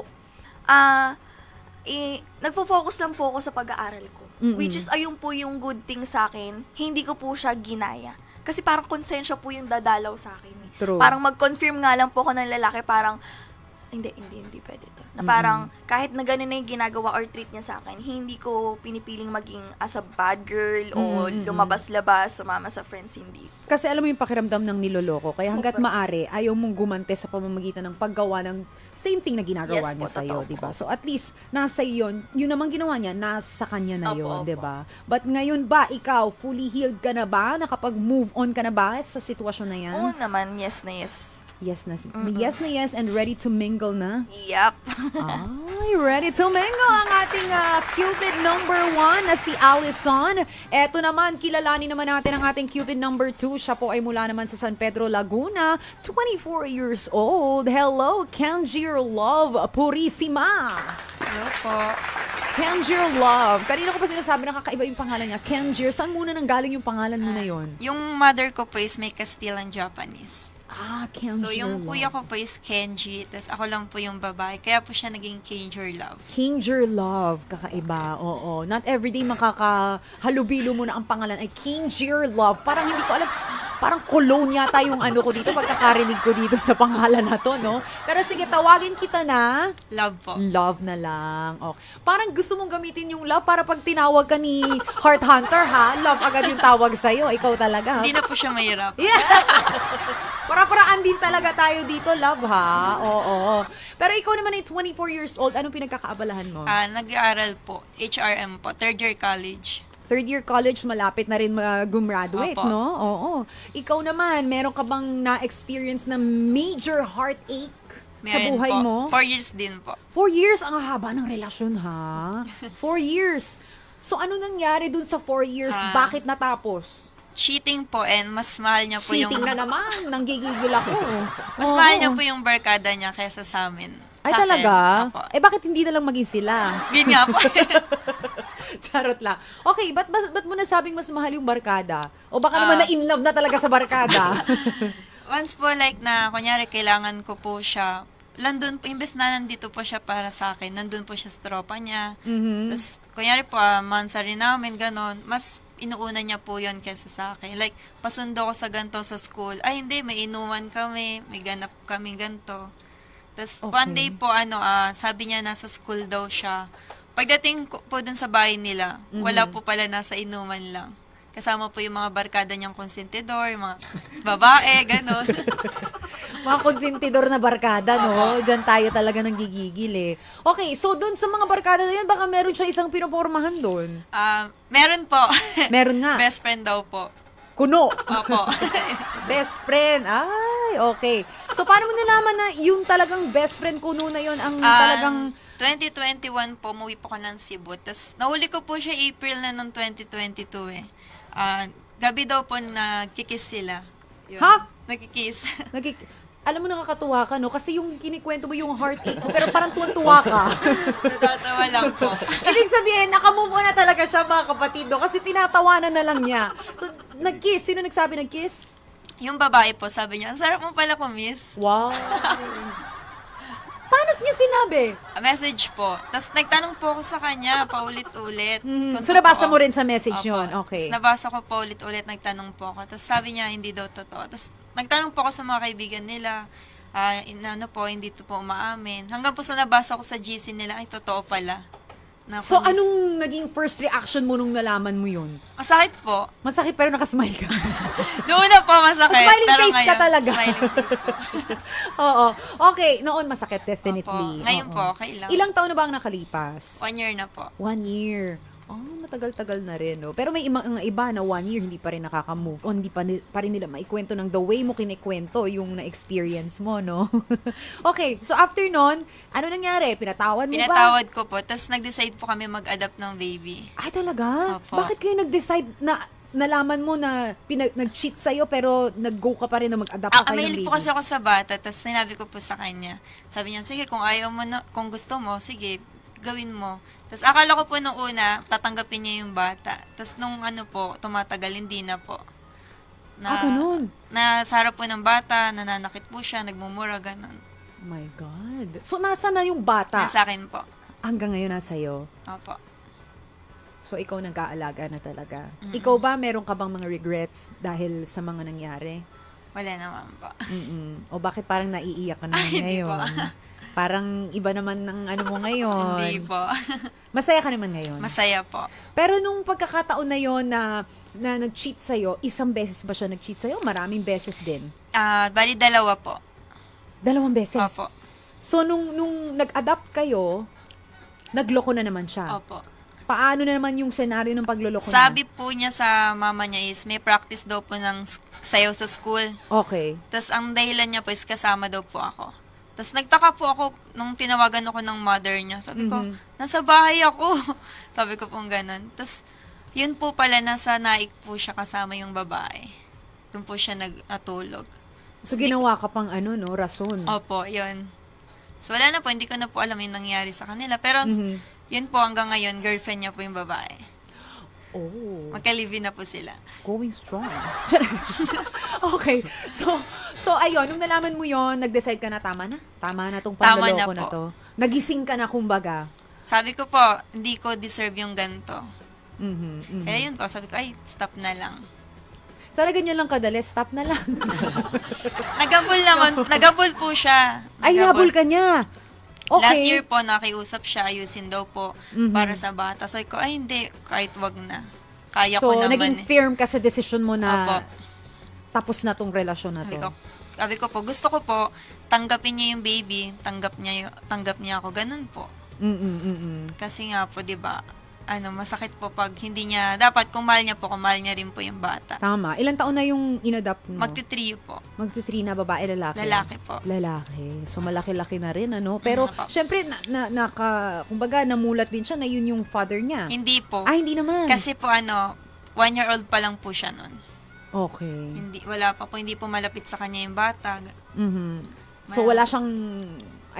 nagfo-focus lang po ako sa pag-aaral ko. Which is, ayun po yung good thing sa akin. Hindi ko po siya ginaya. Kasi parang konsensya po yung dadalaw sa akin. True. Parang mag-confirm nga lang po ako ng lalaki, parang, hindi pwede to. Na parang, kahit na ganun na yung ginagawa or treat niya sa akin, hindi ko pinipiling maging as a bad girl o lumabas-labas, sumama sa friends, hindi. Kasi alam mo yung pakiramdam ng niloloko. Kaya hanggat Super. maaari, ayaw mong gumante sa pamamagitan ng paggawa ng same thing na ginagawa Yes niya po, sa'yo, totoo di ba? po. So at least, nasa yun namang ginawa niya, nasa kanya na yun, Opo, di ba? But ngayon ba, ikaw, fully healed ka na ba? Nakapag-move on ka na ba sa sitwasyon na yan? Oo naman, yes na yes. Yes na yes, and ready to mingle na? Yup. Ay, ready to mingle ang ating Cupid number 1 na si Allison. Eto naman, kilalanin naman natin ang ating Cupid number 2. Siya po ay mula naman sa San Pedro, Laguna. 24 years old. Hello, Kanjir Love Purissima. Hello po. Kanjir Love. Kanina ko pa sinasabi na kakaiba yung pangalan niya. Kanjir, saan muna nanggaling yung pangalan mo na yon? Yung mother ko po is may Castilian Japanese. Kanjir So, Love. yung kuya ko po is Kenji, tapos ako lang po yung babae. Kaya po siya naging Kanjir Love. Kanjir Love, kakaiba, oo. Not everyday makakahalubilo mo na ang pangalan ay Kanjir Love. Parang hindi ko alam, parang cologne yata yung ano ko dito, pagkakarinig ko dito sa pangalan na to, no? Pero sige, tawagin kita na Love po. Love na lang. Oh. Parang gusto mong gamitin yung love para pag tinawag ka ni Heart Hunter, ha? Love agad yung tawag sa'yo. Ikaw talaga, ha? Hindi na po siya mahirap. Yeah. Para-paraan din talaga tayo dito, love, ha? Oo. Pero ikaw naman ay 24 years old. Anong pinagkakaabalahan mo? Nag-aaral po. HRM po. Third year college. Third year college, malapit na rin gumraduate, Opo. no? Oo. Ikaw naman, meron ka bang na-experience na major heartache sa Meron buhay po. mo? 4 years din po. 4 years? Ang haba ng relasyon, ha? 4 years. So, ano nangyari dun sa 4 years? Bakit natapos? Cheating po and mas mahal niya po Cheating yung... na naman. Nanggigigil ako. Mas Oo. mahal niya po yung barkada niya kaysa sa amin. Ay, Sa akin. talaga? Opo. Eh, bakit hindi na lang maging sila? Yun nga po. Charot lang. Okay, ba't mo nasabing mas mahal yung barkada? O baka naman na-in love na talaga sa barkada? Once po like na, kunyari, kailangan ko po siya, nandun po, imbes na nandito po siya para sa akin, nandun po siya sa tropa niya. Tapos, kunyari po, mansa rin namin, ganon, mas inuuna niya po yon kaysa sa akin. Like, pasundo ko sa ganto sa school. Ay, hindi, may inuman kami, may ganap kami ganto. Tapos, one day po, sabi niya nasa school daw siya. Pagdating po dun sa bahay nila, wala po pala, nasa inuman lang. Kasama po yung mga barkada niyang konsentidor, mga babae, ganon. Mga konsentidor na barkada, no? Diyan tayo talaga nanggigigil, eh. Okay, so dun sa mga barkada na yun, baka meron siya isang pinopormahan dun. Meron po. Meron nga. Best friend daw po. Kuno. Opo. Best friend. Ay, okay. So, paano mo nalaman na yung talagang best friend kuno na yun ang talagang... 2021 po, umuwi po ko ng Cebu. Tapos, nahuli ko po siya April na ng 2022 eh. Gabi daw po nagkikiss sila. Yun. Ha? Nagkikiss. alam mo, nakakatuwa ka, no? Kasi yung kinikwento mo yung heartache mo, pero parang tuwan-tuwa ka. Natatawa lang po. Ibig sabihin, nakamove on na talaga siya, mga kapatid, no? Kasi tinatawanan na lang niya. So, nag-kiss. Sino nagsabi nag-kiss? Yung babae po, sabi niya, ang sarap mo pala kumiss. Wow. Paano niya sinabi? Message po. Tapos nagtanong po ako sa kanya, paulit-ulit. Kung So, nabasa totoo. mo rin sa message Opo. yun. Okay. Tapos nabasa ko paulit-ulit, nagtanong po ako. Tapos sabi niya, hindi daw totoo. Tapos nagtanong po ako sa mga kaibigan nila, hindi to po umaamin. Hanggang po sa nabasa ko sa GC nila, ay totoo pala. So, anong naging first reaction mo nung nalaman mo yun? Masakit po. Masakit pero nakasmile ka. Noon na po masakit. Smiling pero face ka ngayon, talaga. Smiling face po. Oo. Okay, noon masakit, definitely. Opo. Ngayon Oo. po, okay lang. Ilang taon na ba ang nakalipas? 1 year na po. 1 year. Oh, matagal-tagal na rin, no? Pero may mga iba na 1 year hindi pa rin nakaka-move on, hindi pa rin nila maikwento ng the way mo kinikwento yung na-experience mo, no? Okay, so after nun, ano nangyari? Pinatawad mo ba? Pinatawad ko po. Tapos nag-decide po kami mag-adopt ng baby. Ay, talaga? Opo. Bakit kayo nag-decide na nalaman mo na nag-cheat sa'yo pero nag-go ka pa rin na mag-adapt pa kayo ng Mahilig baby? po kasi ako sa bata. Tapos sinabi ko po sa kanya. Sabi niya, sige, kung ayaw mo na, kung gusto mo, sige, gawin mo. Tapos akala ko po nung una, tatanggapin niya yung bata. Tapos nung tumatagal, hindi na po. Ganun. Na sa harap po ng bata, nananakit po siya, nagmumura, ganun. Oh my God. So, nasa na yung bata? Nasa akin po. Hanggang ngayon nasa iyo. Opo. So, ikaw nag-aalaga na talaga. Ikaw ba, meron ka bang mga regrets dahil sa mga nangyari? Wala naman po. O bakit parang naiiyak ka naman Hindi po. ngayon? Parang iba naman ng ano mo ngayon. Hindi po. Masaya ka naman ngayon. Masaya po. Pero nung pagkakataon na yon na nag-cheat sa'yo, isang beses ba siya nag-cheat sa'yo? Maraming beses din. Bali, 2 po. 2 beses? Opo. So, nung nag-adapt kayo, nagloko na naman siya? Opo. Paano na naman yung senaryo ng pagloloko Sabi po niya sa mama niya is may practice daw po ng sayaw sa school. Okay. Tapos ang dahilan niya po is kasama daw po ako. Tapos nagtaka po ako nung tinawagan ako ng mother niya. Sabi ko, nasa bahay ako. Sabi ko pong ganun. Tapos yun po pala, nasa naik po siya kasama yung babae. Doon po siya natulog. So, ginawa ka pang rason. Opo, yun. So wala na po, hindi ko na po alam yung nangyari sa kanila. Pero yun po hanggang ngayon, girlfriend niya po yung babae. Oh. Magka-live na po sila. Going strong. Okay. So ayun, nung nalaman mo yon, nag-decide ka na tama na? Tama na tong Tama na panloloko na po. to. Nagising ka na kumbaga. Sabi ko po, hindi ko deserve yung ganito. Kaya yun po, sabi ko, ay, stop na lang. Sana ganyan lang kadali, stop na lang. Nagabol po siya. Ay, habol ka niya. Okay. Last year po, nakiusap siya, ayusin daw po para sa bata. Sabi ko, ay hindi, kahit wag na. Kaya ko So, naman naging firm ka sa decision mo na Opo. tapos na tong relasyon na to. Sabi ko po, gusto ko po, tanggapin niya yung baby, tanggap niya ako, ganun po. Kasi nga po, di ba, masakit po pag hindi niya, dapat kung mahal niya po, kung mahal niya rin po yung bata. Tama. Ilang taon na yung inadapt mo? Magti-3 po. Magti-3 na, babae, lalaki? Lalaki po. Lalaki. So, malaki-laki na rin, Pero, syempre, kumbaga, namulat din siya na yun yung father niya. Hindi po. Hindi naman. Kasi po 1-year-old pa lang po siya nun. Okay. Hindi po malapit sa kanya yung bata. So, wala siyang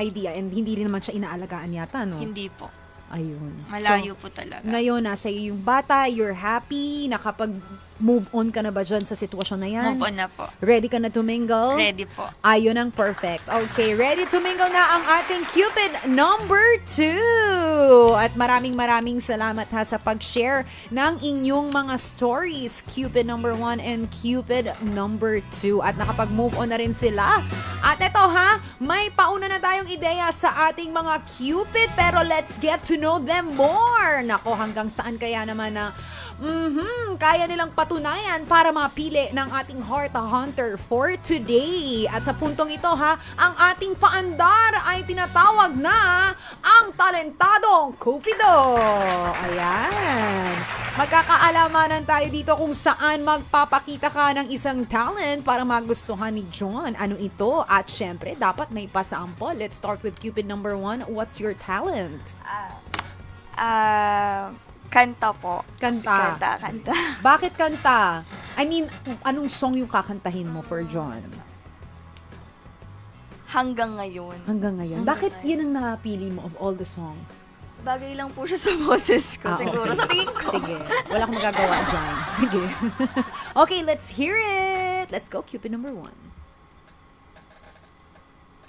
idea and hindi rin naman siya inaalagaan yata, no? Hindi po. Ayun. Malayo So, po talaga. ngayon, nasa iyo yung bata, you're happy, nakapag-move on ka na ba dyan sa sitwasyon na yan? Move on na po. Ready ka na to mingle? Ready po. Ayun ang perfect. Okay, ready to mingle na ang ating Cupid number 2. At maraming salamat sa pag-share ng inyong mga stories. Cupid number 1 and Cupid number 2. At nakapag-move on na rin sila. At eto may pauna na tayong ideya sa ating mga Cupid, pero let's get to know them more. Nako, hanggang saan kaya naman na kaya nilang patunayan para mapili ng ating Heart Hunter for today. At sa puntong ito ang ating paandar ay tinatawag na ang talentadong Cupido. Ayan. Magkakaalamanan tayo dito kung saan magpapakita ka ng isang talent para magustuhan ni John. Ano ito? At syempre, dapat may pasample. Let's start with Cupid number 1. What's your talent? Kanta po. Kanta. Kanta. Bakit kanta? I mean, anong song yung kakantahin mo for John? hanggang ngayon. Hanggang ngayon. Bakit yun ang napili mo of all the songs? Bagay lang po siya sa boses ko, siguro. Okay. Sa tingin ko. Sige. Wala akong magagawa dyan. Sige. Okay, let's hear it. Let's go, Cupid number 1.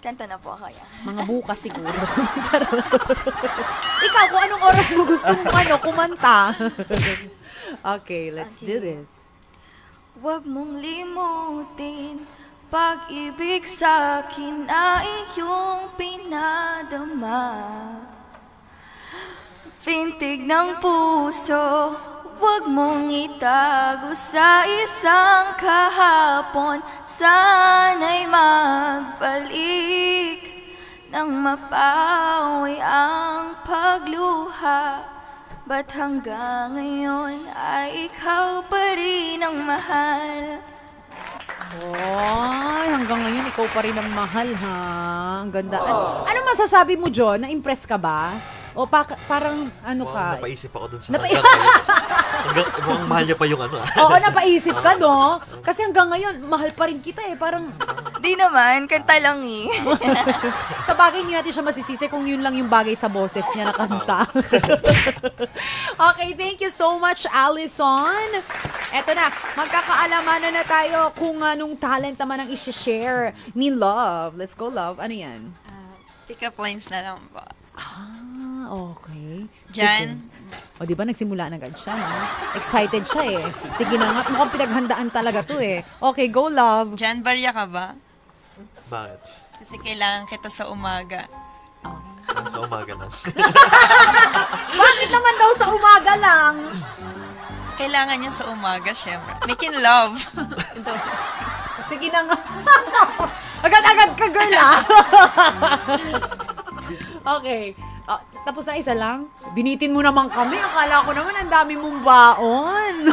Kanta na po kaya. Mga bukas siguro. Ikaw, kung anong oras mo gustong kumanta. Okay, let's do this. Huwag mong limutin, pag-ibig sa'kin ay iyong pinadama. Pintig ng puso, huwag mong itago sa isang kahapon. Sana'y magbalik nang mapawi ang pagluha. Ba't hanggang ngayon ay ikaw pa rin ang mahal? Oy, hanggang ngayon ikaw pa rin ang mahal, ha? Ang ganda. Ano masasabi mo, John? Na-impress ka ba? O parang ano ka? Napaisip ako dun sa mukhang mahal niya pa yung ano. Oo, napaisip ka, no? Kasi hanggang ngayon, mahal pa rin kita eh. Parang, Di naman, kanta lang eh. sa bagay, hindi natin siya masisisi kung yun lang yung bagay sa boses niya na kanta. Okay, thank you so much, Allison. Eto na, magkakaalaman na tayo kung anong talent naman ang isi-share ni Love. Let's go, Love. Ano yan? Pick-up lines na lang po. Okay. Jan. O, di ba nagsimula na agad siya, no? Excited siya eh. Sige na nga, mukhang pinaghandaan talaga to eh. Okay, go, Love. Jan, barya ka ba? Bakit? Kasi kailangan kita sa umaga. Sa umaga lang. Bakit naman daw sa umaga lang? Kailangan niya sa umaga, syempre. Making love. Sige na nga. Agad-agad ka, girl, ah. Okay. Tapos na isa lang. Binitin mo naman kami. Akala ko naman ang dami mong baon.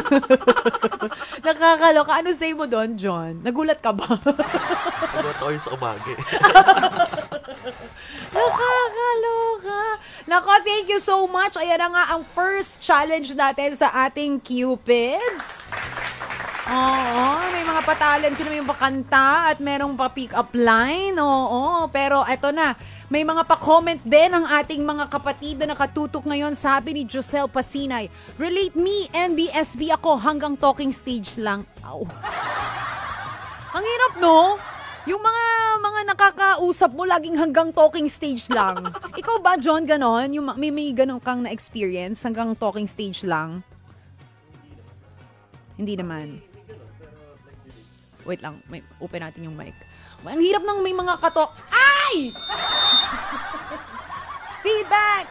Nakakaloka. Ano say mo doon, John? Nagulat ka ba? Nagulat ako yung sa umaga eh. Nakakaloka. Nako, thank you so much. Ayan na nga ang first challenge natin sa ating Cupids. Oo, may mga patalent sila, may mga kanta at merong pa-pick up line. Oo, pero eto na, may mga pa-comment din ang ating mga kapatid na nakatutok ngayon. Sabi ni Joselle Pasinay, relate me, NBSB ako, hanggang talking stage lang. Ow. Ang hirap, no? Yung mga nakakausap mo, laging hanggang talking stage lang. Ikaw ba, John, ganon? Yung, may ganon kang na-experience, hanggang talking stage lang? Hindi naman. Wait lang, open natin yung mic. Ang hirap ng may mga Ay! Feedback!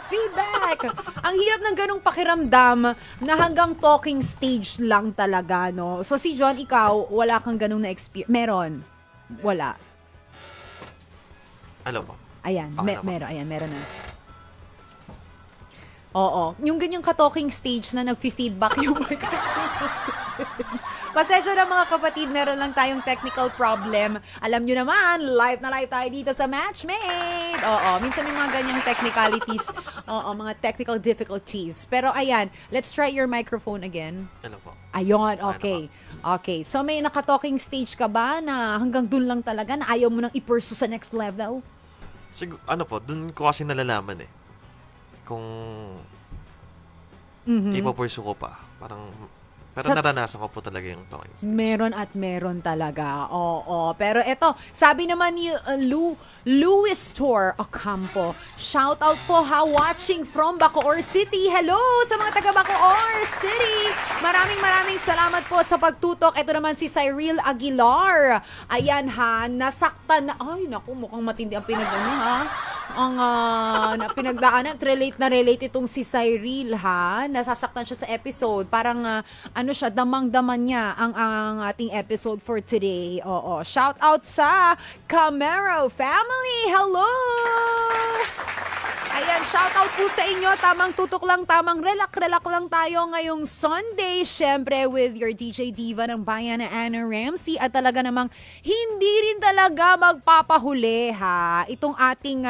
Ang hirap ng ganong pakiramdam na hanggang talking stage lang talaga, no? So si John, ikaw, wala kang ganong na-experience? Meron? Wala. Alam mo. Ayan, Okay meron. Ayan, meron na. Oo. Yung ganyang ka-talking stage na nag-feedback yung Pasensya na mga kapatid, meron lang tayong technical problem. Alam nyo naman, live na live tayo dito sa Matchmade. Oo, minsan may mga ganyang technicalities. Oo, mga technical difficulties. Pero ayan, let's try your microphone again. Alam po. Ayun, okay. Okay, so may naka-talking stage ka ba na hanggang dun lang talaga na ayaw mo nang i-pursue sa next level? Ano po, dun ko kasi nalalaman eh. Kung ipapursue ko pa. Pero naranasan ko po talaga yung talking stage. Meron at meron talaga. Oo. Pero eto, sabi naman ni Luis Tor Ocampo, shout out po ha, watching from Bacoor City. Hello sa mga taga Bacoor City. Maraming salamat po sa pagtutok. Ito naman si Cyril Aguilar. Ayan ha, nasaktan na. Ay, naku, mukhang matindi ang pinagano ha. Ang pinagdaanan, relate itong si Cyril ha. Nasasaktan siya sa episode. Parang ano siya, damang-daman niya ang ating episode for today. Oo. Shout out sa Camero family. Hello! Ayan, shout out po sa inyo. Tamang tutok lang, tamang relax lang tayo ngayong Sunday. Syempre with your DJ Diva ng bayan na Anna Ramsey. At talaga namang hindi rin talaga magpapahuli ha. Itong ating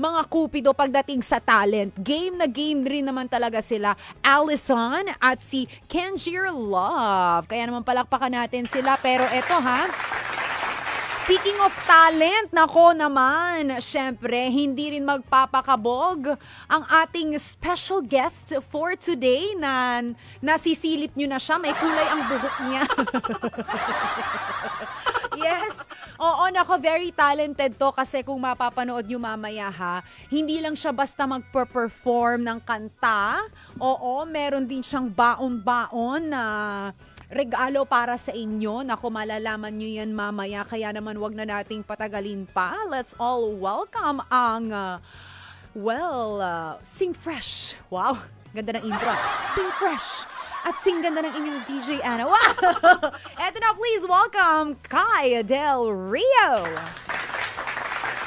mga kupido pagdating sa talent. Game na game rin naman talaga sila. Allison at si Kenjir Love. Kaya naman palakpakan natin sila. Pero eto ha, speaking of talent, nako naman, syempre, hindi rin magpapakabog ang ating special guest for today na nasisilip nyo na siya, may kulay ang buhok niya. Yes. Oo, nako, very talented to kasi kung mapapanood nyo mamaya ha, hindi lang siya basta magper-perform ng kanta. Oo, meron din siyang baon-baon na regalo para sa inyo. Naku, malalaman nyo yan mamaya. Kaya naman wag na nating patagalin pa. Let's all welcome ang, Sing Fresh. Wow, ganda ng intro. Sing Fresh. At sing ganda ng inyong DJ Ana. Wow! Eto na, please welcome Kai Del Rio.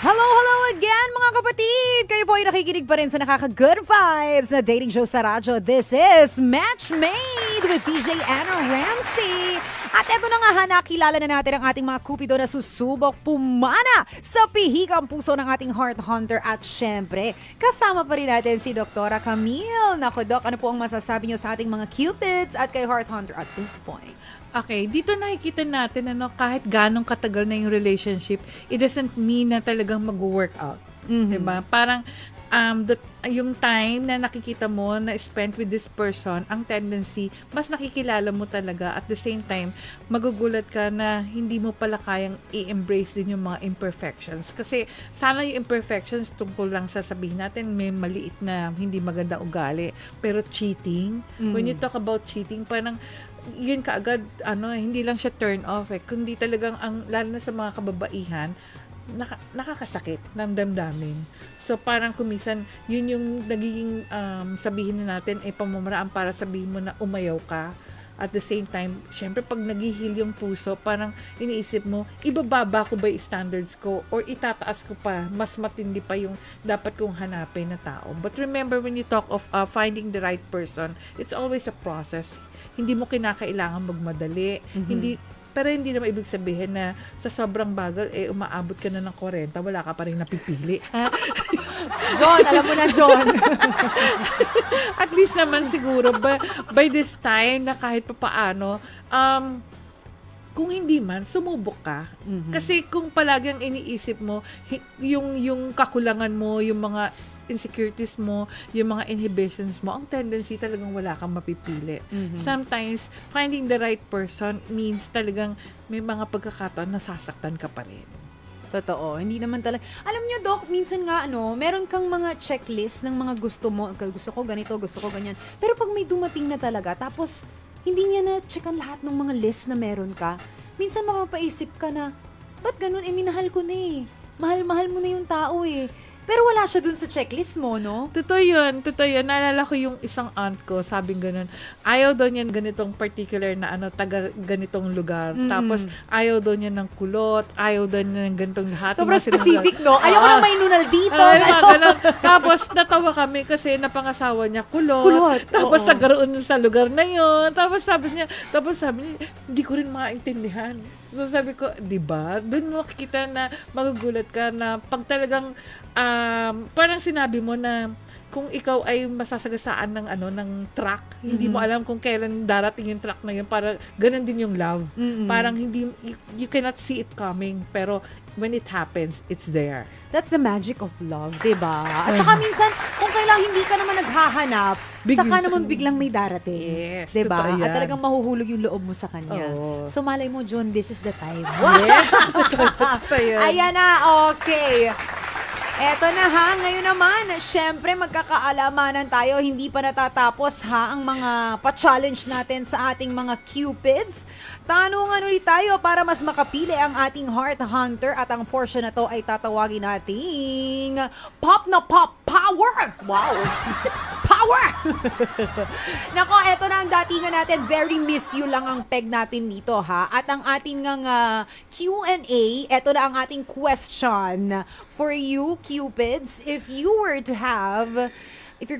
Hello again mga kapatid! Kayo po ay nakikinig pa rin sa nakaka-good vibes na dating show sa radyo. This is Match Made with DJ Anna Ramsey. At eto na nga ha, nakilala na natin ang ating mga kupido na susubok pumana sa pihikang puso ng ating heart hunter. At syempre, kasama pa rin natin si Dr. Camille. Naku Doc, ano po ang masasabi niyo sa ating mga cupids at kay heart hunter at this point? Okay, dito nakikita natin kahit ganong katagal na yung relationship, it doesn't mean na talagang mag-work out. Diba? Parang yung time na nakikita mo na spent with this person, ang tendency, mas nakikilala mo talaga. At the same time, magugulat ka na hindi mo pala kayang i-embrace din yung mga imperfections. Kasi sana yung imperfections tungkol lang sasabihin natin may maliit na hindi maganda ugali. Pero cheating, when you talk about cheating, parang yun kaagad, hindi lang siya turn off kundi talagang lalo na sa mga kababaihan, nakakasakit ng damdamin. So parang kumisan, yun yung nagiging sabihin na natin pamamaraan para sabihin mo na umayaw ka. At the same time, syempre pag naghihil yung puso, parang iniisip mo, ibababa ko ba yung standards ko or itataas ko pa, mas matindi pa yung dapat kong hanapin na tao. But remember, when you talk of finding the right person, it's always a process. Hindi mo kinakailangan magmadali. Pero hindi naman ibig sabihin na sa sobrang bagal, umaabot ka na ng 40, wala ka pa rin napipili. John, alam mo na, John. At least naman siguro, by this time, na kahit pa paano, kung hindi man, sumubok ka. Kasi kung palagi ang iniisip mo, yung kakulangan mo, yung mga insecurities mo, yung mga inhibitions mo, ang tendency talagang wala kang mapipili. Sometimes, finding the right person means talagang may mga pagkakataon na sasaktan ka pa rin. Totoo. Hindi naman talaga. Alam nyo, Doc, minsan nga, meron kang mga checklist ng mga gusto mo. Gusto ko ganito, gusto ko ganyan. Pero pag may dumating na talaga, tapos hindi niya na-checkan lahat ng mga list na meron ka, minsan mapapaisip ka na, ba't ganun? Minahal ko na eh. Mahal-mahal mo na yung tao eh. Pero wala siya dun sa checklist mo, no? Totoo yun. Naalala ko yung isang aunt ko, sabing ganun, ayaw daw niyan ganitong particular na taga ganitong lugar. Tapos, ayaw daw niya ng kulot, ayaw daw niya ng ganitong lahat. Sobrang specific, no? Ayaw ko na may nunal dito. Ganun. Tapos, natawa kami kasi napangasawa niya kulot. Tapos, nagkaroon sa lugar na yun. Tapos, sabi niya, hindi ko rin maintindihan. So, sabi ko, diba? Doon mo makikita na magugulat ka na pag talagang parang sinabi mo na kung ikaw ay masasagasaan ng truck, hindi mo alam kung kailan darating yung truck na yun, para ganun din yung love. Parang hindi, you cannot see it coming, pero when it happens, it's there. That's the magic of love, diba? At saka minsan, kung kailang hindi ka naman naghahanap, saka naman biglang may darating. Yes, diba? totoo yan. At talagang mahuhulog yung loob mo sa kanya. Oh. So malay mo, John, this is the time. Yes, totoo yan. Ayan na, okay. Eto na ha, ngayon naman, syempre magkakaalamanan tayo, hindi pa natatapos ha ang mga pa-challenge natin sa ating mga cupids. Tanungan ulit tayo para mas makapili ang ating heart hunter at ang portion na to ay tatawagin nating Pop na Pop Power! Wow! Power! Nako, eto na ang datingan natin, very miss you lang ang peg natin dito ha. At ang ating Q&A, eto na ang ating question for you, Cupids. If you're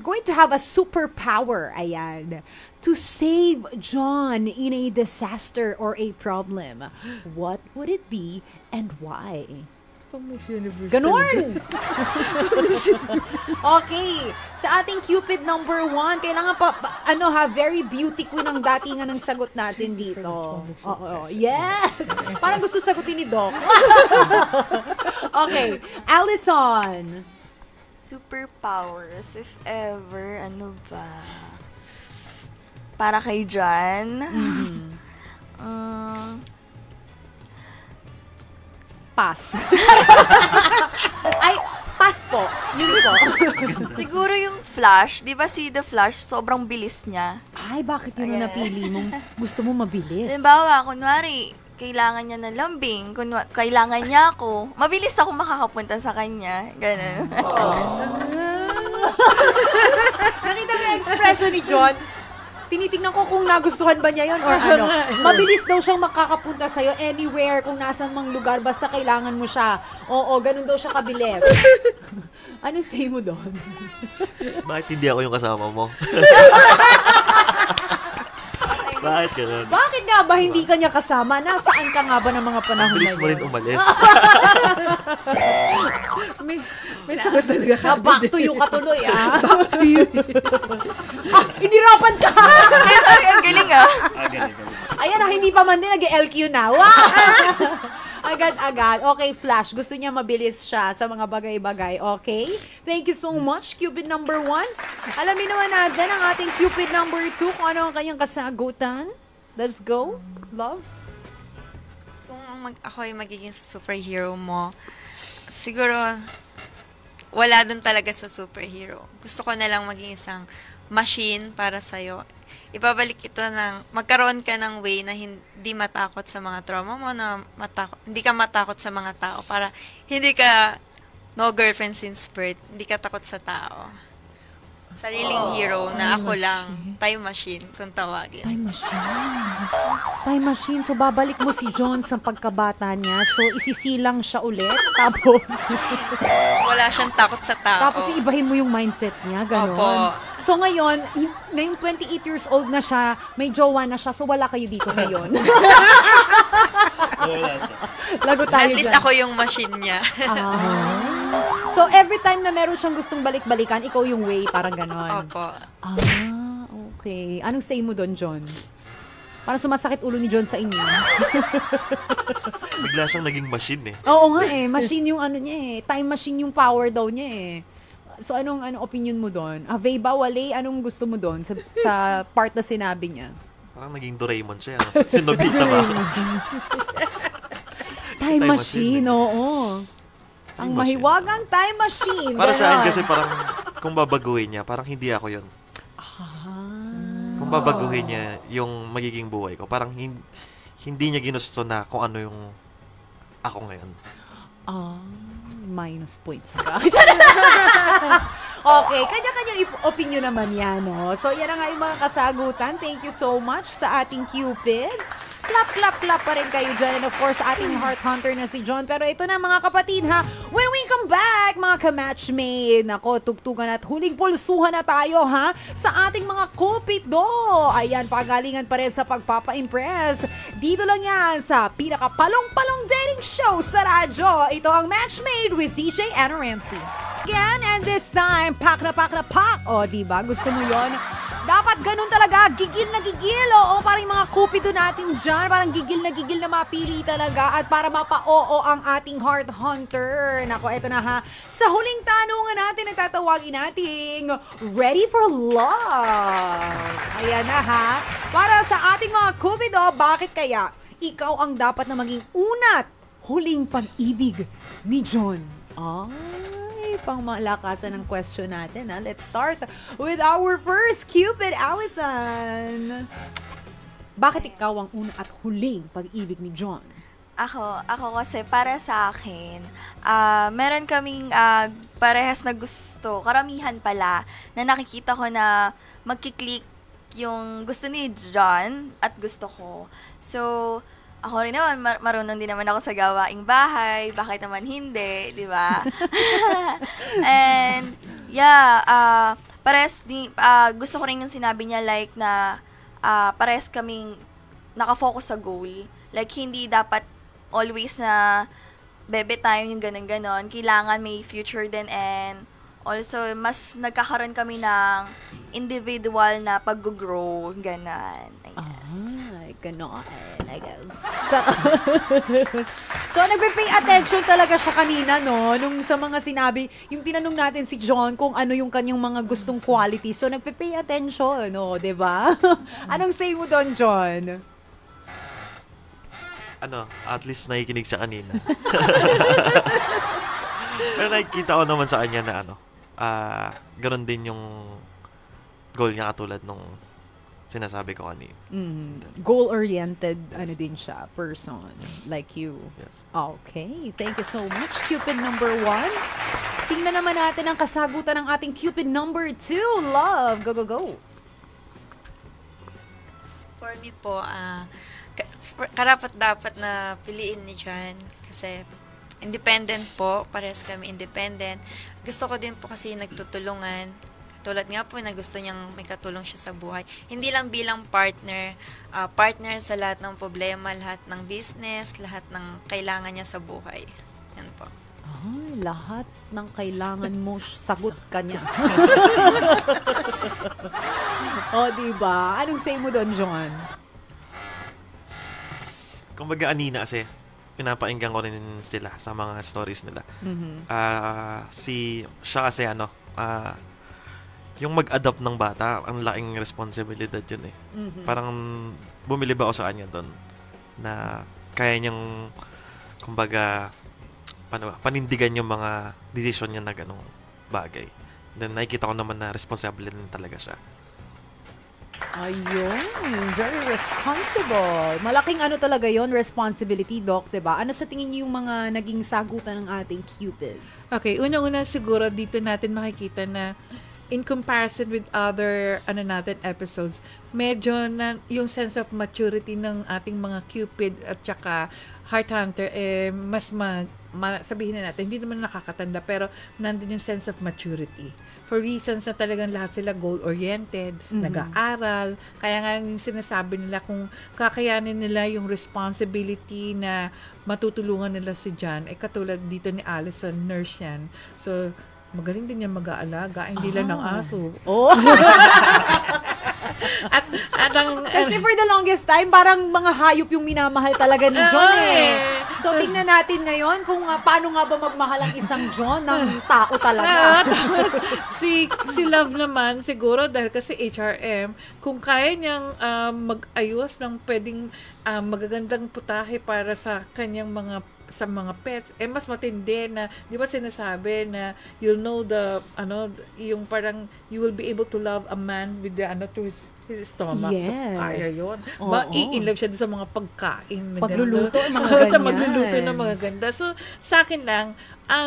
going to have a superpower, ayan, to save John in a disaster or a problem, what would it be and why? Pang Miss Universe. Ganon! Okay. Sa ating Cupid number 1, kailangan very beauty queen ang datingan ng sagot natin dito. Oo. Yes! Parang gusto sagutin ni Doc. Okay. Allison. Superpowers, if ever, ano ba? Para kay John? Pass. Ay, pass po. Yun po. Siguro yung Flash. Di ba si The Flash, sobrang bilis niya. Ay, bakit yun ang napili mong gusto mo mabilis? Halimbawa, kunwari, kailangan niya ng lambing, kailangan niya ako, mabilis ako makakapunta sa kanya. Ganun. Nakita mo yung expression ni John? Tinitingnan ko kung nagustuhan ba niya yon or ano. Mabilis daw siyang makakapunta sa'yo anywhere, kung nasan mang lugar, basta kailangan mo siya. Oo, ganun daw siya kabilis. Ano say mo doon? Bakit hindi ako yung kasama mo? Bakit ganun? Bakit nga ba hindi ka niya kasama? Nasaan ka nga ba ng mga panahon Bilis na mo rin yun? umalis. May sagot talaga ka. Back to you ka tuloy, ah. Back to you. Inirapan ka! Ang galing ah. Ayan, hindi pa man din nag-LQ na. Wow! Agad-agad. Okay, Flash. Gusto niya mabilis siya sa mga bagay-bagay. Okay? Thank you so much, Cupid number 1. Alamin naman natin ang ating Cupid number 2 kung ano ang kanyang kasagutan. Let's go. Love? Kung ako ay magiging sa superhero mo, siguro wala dun talaga sa superhero. Gusto ko na lang maging isang machine para sa'yo. Ibabalik ito magkaroon ka ng way na hindi matakot sa mga trauma mo, hindi ka matakot sa mga tao para hindi ka no girlfriend since birth, hindi ka takot sa tao. Sariling hero na ako lang, time machine kung tawagin. Time machine. Time machine. So, babalik mo si John sa pagkabata niya. So, isisilang siya ulit. Tapos, Wala siyang takot sa tao. tapos iibahin mo yung mindset niya. Ganon. Opo. So, ngayong 28 years old na siya, may jowa na siya. So, wala kayo dito ngayon. Lago tayo At least dyan. ako yung machine niya. So, every time na meron siyang gustong balik-balikan, ikaw yung way, parang ganon. Opo. Okay. Anong say mo doon, John? Parang sumasakit ulo ni John sa inyo. Bigla siyang naging machine eh. Oo nga eh. Machine yung ano niya eh. Time machine yung power daw niya eh. So, anong opinion mo doon? Ave ba, wale? Anong gusto mo doon sa part na sinabi niya? Parang naging Doraemon siya. Si Nobita ba? Time Time machine, machine. oo. Ang Time mahiwagang time machine. Para sa akin ganon. kasi parang kung babaguhin niya, parang hindi ako yun. Kung babaguhin niya yung magiging buhay ko, parang hindi niya ginusto na kung ano yung ako ngayon. Minus points ka. Okay, kanya-kanya opinion naman yan, no? So, yan na nga yung mga kasagutan. Thank you so much sa ating Cupids. Clap, clap, clap pa rin kayo dyan. And of course, ating heart hunter na si John. Pero ito na mga kapatid ha, when we come back, mga ka-matchmade, nako, tugtugan at huling pulsuhan na tayo ha, sa ating mga Cupido. Ayan, pagalingan pa rin sa pagpapa-impress. Dito lang yan sa pinaka-palong-palong dating show sa radyo. Ito ang Matchmade with DJ Anna Ramsey. Again, and this time, pak na pak na pak. O, diba? Gusto mo yon? Dapat ganun talaga, gigil na gigil. Oo, parang yung mga Cupido natin dyan, parang gigil na mapili talaga at para mapa-oo ang ating heart hunter. Nako, eto na ha. Sa huling tanungan natin, nagtatawagin nating Ready for Love. Ayan na ha. Para sa ating mga Cupido, bakit kaya ikaw ang dapat na maging unat huling pag-ibig ni John? Pang malakasan ng question natin. Ha? Let's start with our first Cupid, Allison. Bakit ikaw ang una at huling pag-ibig ni John? Ako kasi para sa akin, meron kaming parehas na gusto, karamihan pala, na nakikita ko na magkiklik yung gusto ni John at gusto ko. So, ako rin naman, marunong din naman ako sa gawaing bahay. Bakit naman hindi, di ba? And, yeah, gusto ko rin yung sinabi niya, like, na pares kaming nakafocus sa goal. Like, hindi dapat always na bebe tayo yung ganon-ganon. Kailangan may future din and also, mas nagkakaroon kami ng individual na pag-grow, ganon. Ay, ganon, I guess. So, nagpe-pay attention talaga siya kanina, no? Nung sa mga sinabi, yung tinanong natin si John kung ano yung kanyang mga gustong qualities. So, nagpe-pay attention, no? Diba? Anong say mo doon, John? At least nakikinig siya kanina. Pero nakikita ko naman sa kanya na ganun din yung goal niya katulad nung sinasabi ko kanina. Goal-oriented, din siya, person, like you. Yes. Okay, thank you so much, Cupid number 1. Tingnan naman natin ang kasagutan ng ating Cupid number 2. Love, go, go, go. For me po, karapat-dapat na piliin ni John kasi independent po, parehas kami independent. Gusto ko din po kasi nagtutulungan. Tulad nga po na gusto niyang may katulong siya sa buhay. Hindi lang bilang partner, partner sa lahat ng problema, lahat ng business, lahat ng kailangan niya sa buhay. Yan po. Ay, lahat ng kailangan mo, sagot ka niya. Diba? Anong say mo doon, John? Kumbaga anina kasi, pinapainggan ko rin sila sa mga stories nila. Siya kasi yung mag-adopt ng bata, ang laking responsibilidad yun eh. Parang bumilib ako sa kanya doon na kaya niyang kumbaga panindigan yung mga decision niya na ganong bagay. Then nakikita ko naman na responsable din talaga siya. Ayun, very responsible. Malaking talaga yon, responsibility, Doc, diba? Ano sa tingin niyo yung mga naging sagutan ng ating Cupids? Okay, unang-una siguro dito natin makikita na in comparison with other episodes, medyo na yung sense of maturity ng ating mga Cupid at saka Heart Hunter mas sabihin na natin, hindi naman nakakatanda pero nandun yung sense of maturity. For reasons na talagang lahat sila goal-oriented, nag-aaral. Kaya nga yung sinasabi nila kung kakayanin nila yung responsibility na matutulungan nila si John, katulad dito ni Allison, nurse yan. So, magaling din yan mag-aalaga, hindi lang ng aso. Kasi for the longest time, parang mga hayop yung minamahal talaga ni John So, tingnan natin ngayon kung paano nga ba magmahal ang isang John ng tao talaga. si Love naman, siguro dahil kasi HRM, kung kaya niyang mag-ayos ng pwedeng magagandang putahe para sa kanyang mga pets, mas matindi na, di ba sinasabi na you'll know yung parang you will be able to love a man with the through his stomach. Yes. So, kaya yun. I-inlove siya sa mga pagkain. Pagluluto, mga ganyan. Sa magluluto na mga ganda. So, sa akin lang,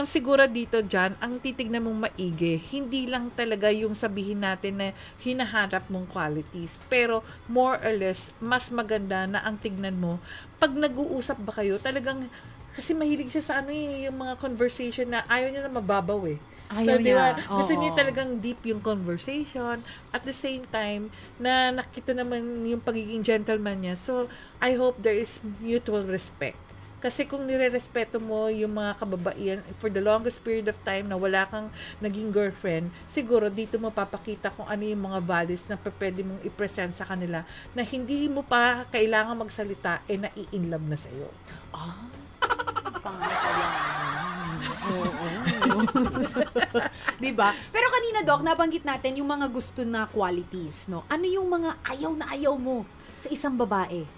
siguro dito, John, ang titignan mong maigi, hindi lang talaga yung sabihin natin na hinahanap mong qualities. Pero, more or less, mas maganda na ang tignan mo, pag nag-uusap ba kayo, talagang, kasi mahilig siya sa yung mga conversation na ayaw niya na mababaw Ayaw so, diba, niya. gusto niya talagang deep yung conversation. At the same time, na nakita naman yung pagiging gentleman niya. So, I hope there is mutual respect. Kasi kung nire-respeto mo yung mga kababaihan for the longest period of time na wala kang naging girlfriend, siguro dito mo papakita kung ano yung mga values na pwede mong i-present sa kanila na hindi mo pa kailangan magsalita, nai-inlove na sa'yo. Diba? Pero kanina, Doc, nabanggit natin yung mga gusto na qualities, no? Ano yung mga ayaw na ayaw mo sa isang babae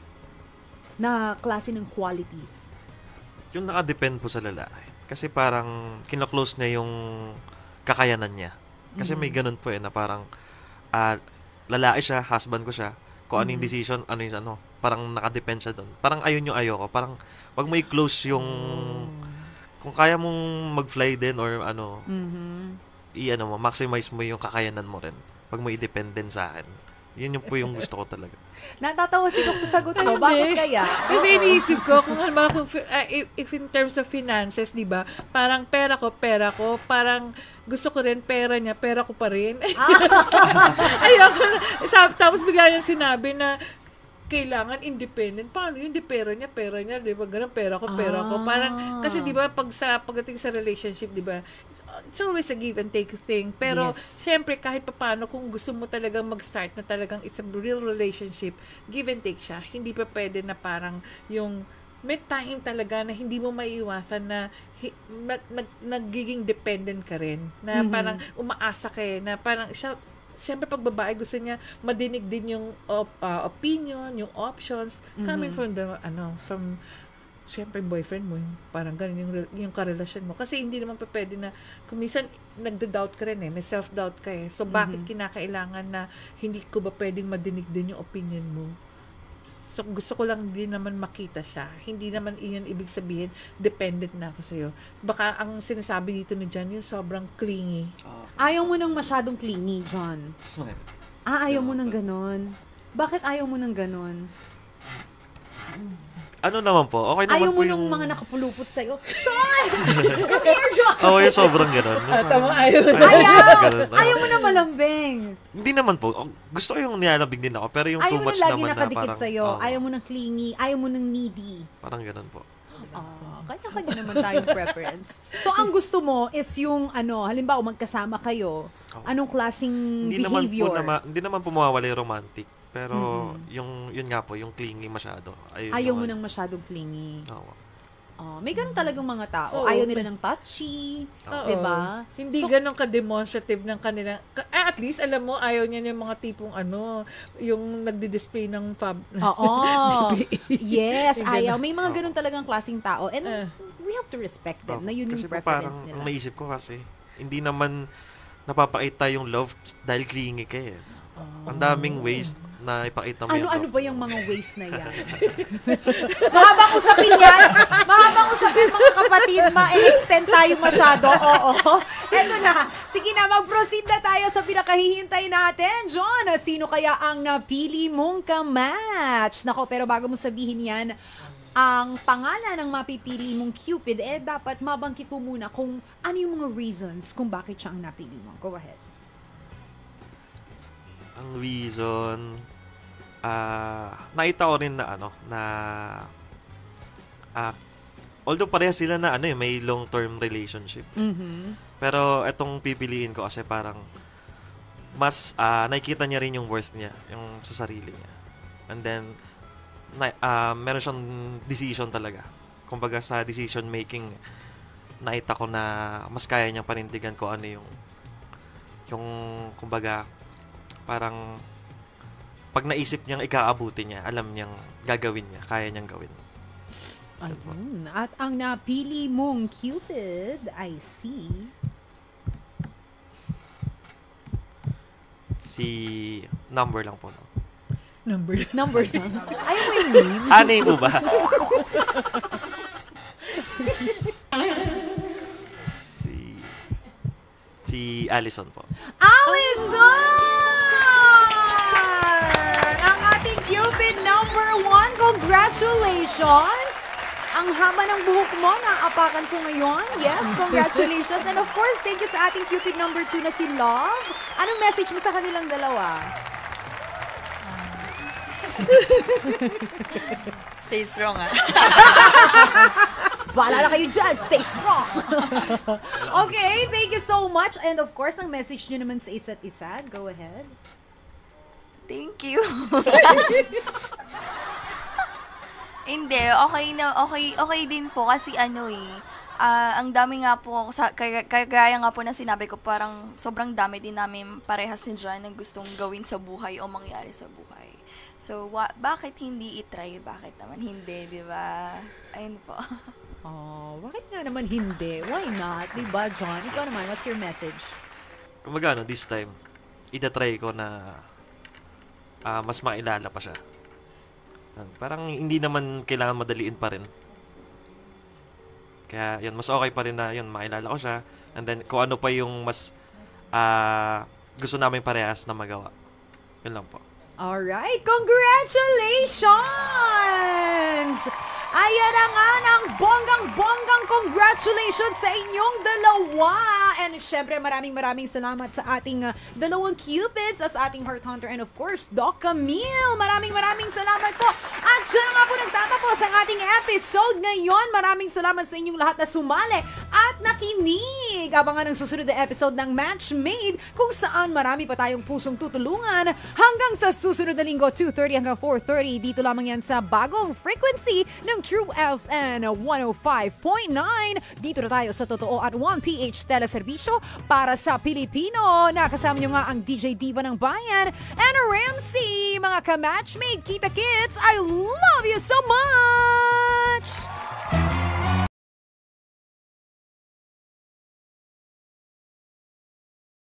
na klase ng qualities? Yung nakadepend po sa lalaki. Kasi parang kina-close niya yung kakayanan niya. Kasi may ganun po na parang lalaki siya, husband ko siya, kung ano yung decision, ano yung parang nakadepend siya doon. Parang ayun yung ayoko. Parang wag mo i-close yung kung kaya mong mag-fly din or maximize mo yung kakayanan mo rin. Wag mo i-dependent sa akin. Yun yung po yung gusto ko talaga. Natatawa si Doc sa sagot mo. Bakit kaya? Kasi iniisip ko, kung if in terms of finances, di ba, parang pera ko, parang gusto ko rin pera niya, pera ko pa rin. Ayoko na. Tapos bigla niyang sinabi na, kailangan independent. Paano yun? Di pera niya, di ba? Ganun, pera ko. Parang, kasi di ba, pagdating sa relationship, di ba, it's always a give and take thing. Pero, syempre, kahit paano, kung gusto mo talagang mag-start na talagang it's a real relationship, give and take siya. Hindi pa pwede na parang yung may time talaga na hindi mo maiiwasan na nagiging dependent ka rin. Na parang umaasa ka na parang siya, siyempre pag babae gusto niya madinig din yung opinion, yung options coming from from siyempre boyfriend mo, parang ganun yung karelasyon mo. Kasi hindi naman pa pwede na, kung minsan nagda-doubt ka rin may self-doubt ka So bakit kinakailangan na hindi ko ba pwedeng madinig din yung opinion mo? So, gusto ko lang din naman makita siya. Hindi naman iyon ibig sabihin, dependent na ako sa'yo. Baka ang sinasabi dito ni John, yung sobrang clingy. Ayaw mo nang masyadong clingy, John. Ayaw mo nang ganon. Bakit ayaw mo nang ganon? Ano naman po? Okay naman ayaw po mo yung... nung mga nakapulupot sa'yo. John! Come here, John! Oo, yung sobrang gano'n. Tama, ayaw. Ayaw mo na malambing. Hindi naman po. Gusto ko yung nilalambing din ako, pero yung too much naman na parang... Ayaw mo na lagi nakadikit sa'yo. Ayaw mo ng clingy. Ayaw mo ng needy. Parang gano'n po. Kanya-kanya naman tayong preference. So, ang gusto mo is yung, halimbawa, magkasama kayo. Anong klaseng behavior? Hindi naman po mawawala yung romantic. Pero, yun nga po, yung clingy masyado. Ayaw mo nang masyadong clingy. Oo. May ganun talagang mga tao. Ayaw nila ng touchy. Diba? Hindi ganun ka-demonstrative ng kanilang... At least, alam mo, ayaw niya yung mga tipong yung nagdi-display ng fab. Oo. Yes, ayaw. May mga ganun talagang klaseng tao. And we have to respect them na yun yung preference nila. Ang naisip ko kasi, hindi naman napapakita yung love dahil clingy ka Ang daming ways na ipakita mo yung love. Ano ba yung mga ways na yan? Mahabang usapin yan. Mahabang usapin mga kapatid. Ma-extend tayo masyado. Oo. Eto na. Sige na, mag-proceed na tayo sa pinakahihintay natin. John, sino kaya ang napili mong ka-match? Nako, pero bago mo sabihin yan, ang pangalan ng mapipili mong Cupid, dapat mabangkit mo muna kung ano yung mga reasons kung bakit siya ang napili mo. Go ahead. Ang reason, nakita ko rin na although pareha sila na may long-term relationship. Pero etong pipiliin ko kasi parang mas nakikita niya rin yung worth niya, yung sa sarili niya. And then meron siyang decision talaga. Kumbaga sa decision making, nakita ko na mas kaya niyang panindigan ko ano yung kumbaga parang pag naisip niyang ikaabuti niya, alam niyang gagawin niya, kaya niyang gawin. Ayun. At ang napili mong Cupid, I see. Si number lang po. No? Number lang. Ayaw mo yung name? Name po ba? Si Allison po. Allison! Ang ating Cupid number 1. Congratulations! Ang haba ng buhok mo, naapakan ko ngayon. Yes, congratulations. And of course, thank you sa ating Cupid number 2 na si Love. Anong message mo sa kanilang dalawa? Stay strong, Bahala na kayo dyan. Stay strong. Okay, thank you so much. And of course, ang message nyo naman sa isa't isa. Go ahead. Thank you. Hindi, okay din po kasi ang dami nga po, kagaya nga po na sinabi ko, parang sobrang dami din namin parehas ni John na gustong gawin sa buhay o mangyari sa buhay. So, bakit hindi i-try? Bakit naman hindi, di ba? Ayun po. Bakit nga naman hindi? Why not? Di ba, John? Ikaw naman, what's your message? Kumbaga, this time, itatry ko na mas mailala pa siya. Parang hindi naman kailangan madaliin pa rin. Kaya, yun, mas okay pa rin na, yun, makilala ko siya. And then, kung ano pa yung mas gusto namin parehas na magawa. Yun lang po. Alright, congratulations! Ayan na nga ng bonggang congratulations sa inyong dalawa. And syempre maraming salamat sa ating dalawang Cupids, as ating Heart Hunter and of course, Doc Camille. Maraming salamat po. At dyan na nga po nagtatapos ang ating episode ngayon. Maraming salamat sa inyong lahat na sumali at nakinig. Abangan ang susunod na episode ng Match Made, kung saan marami pa tayong pusong tutulungan hanggang sa susunod na linggo, 2:30 hanggang 4:30. Dito lamang yan sa bagong frequency ng True FM 105.9. Dito na tayo sa Totoo at 1PH Teleserbisyo para sa Pilipino. Nakasama nyo nga ang DJ Diva ng Bayan and Ramsey. Mga ka-matchmate, kita kits, I love you so much!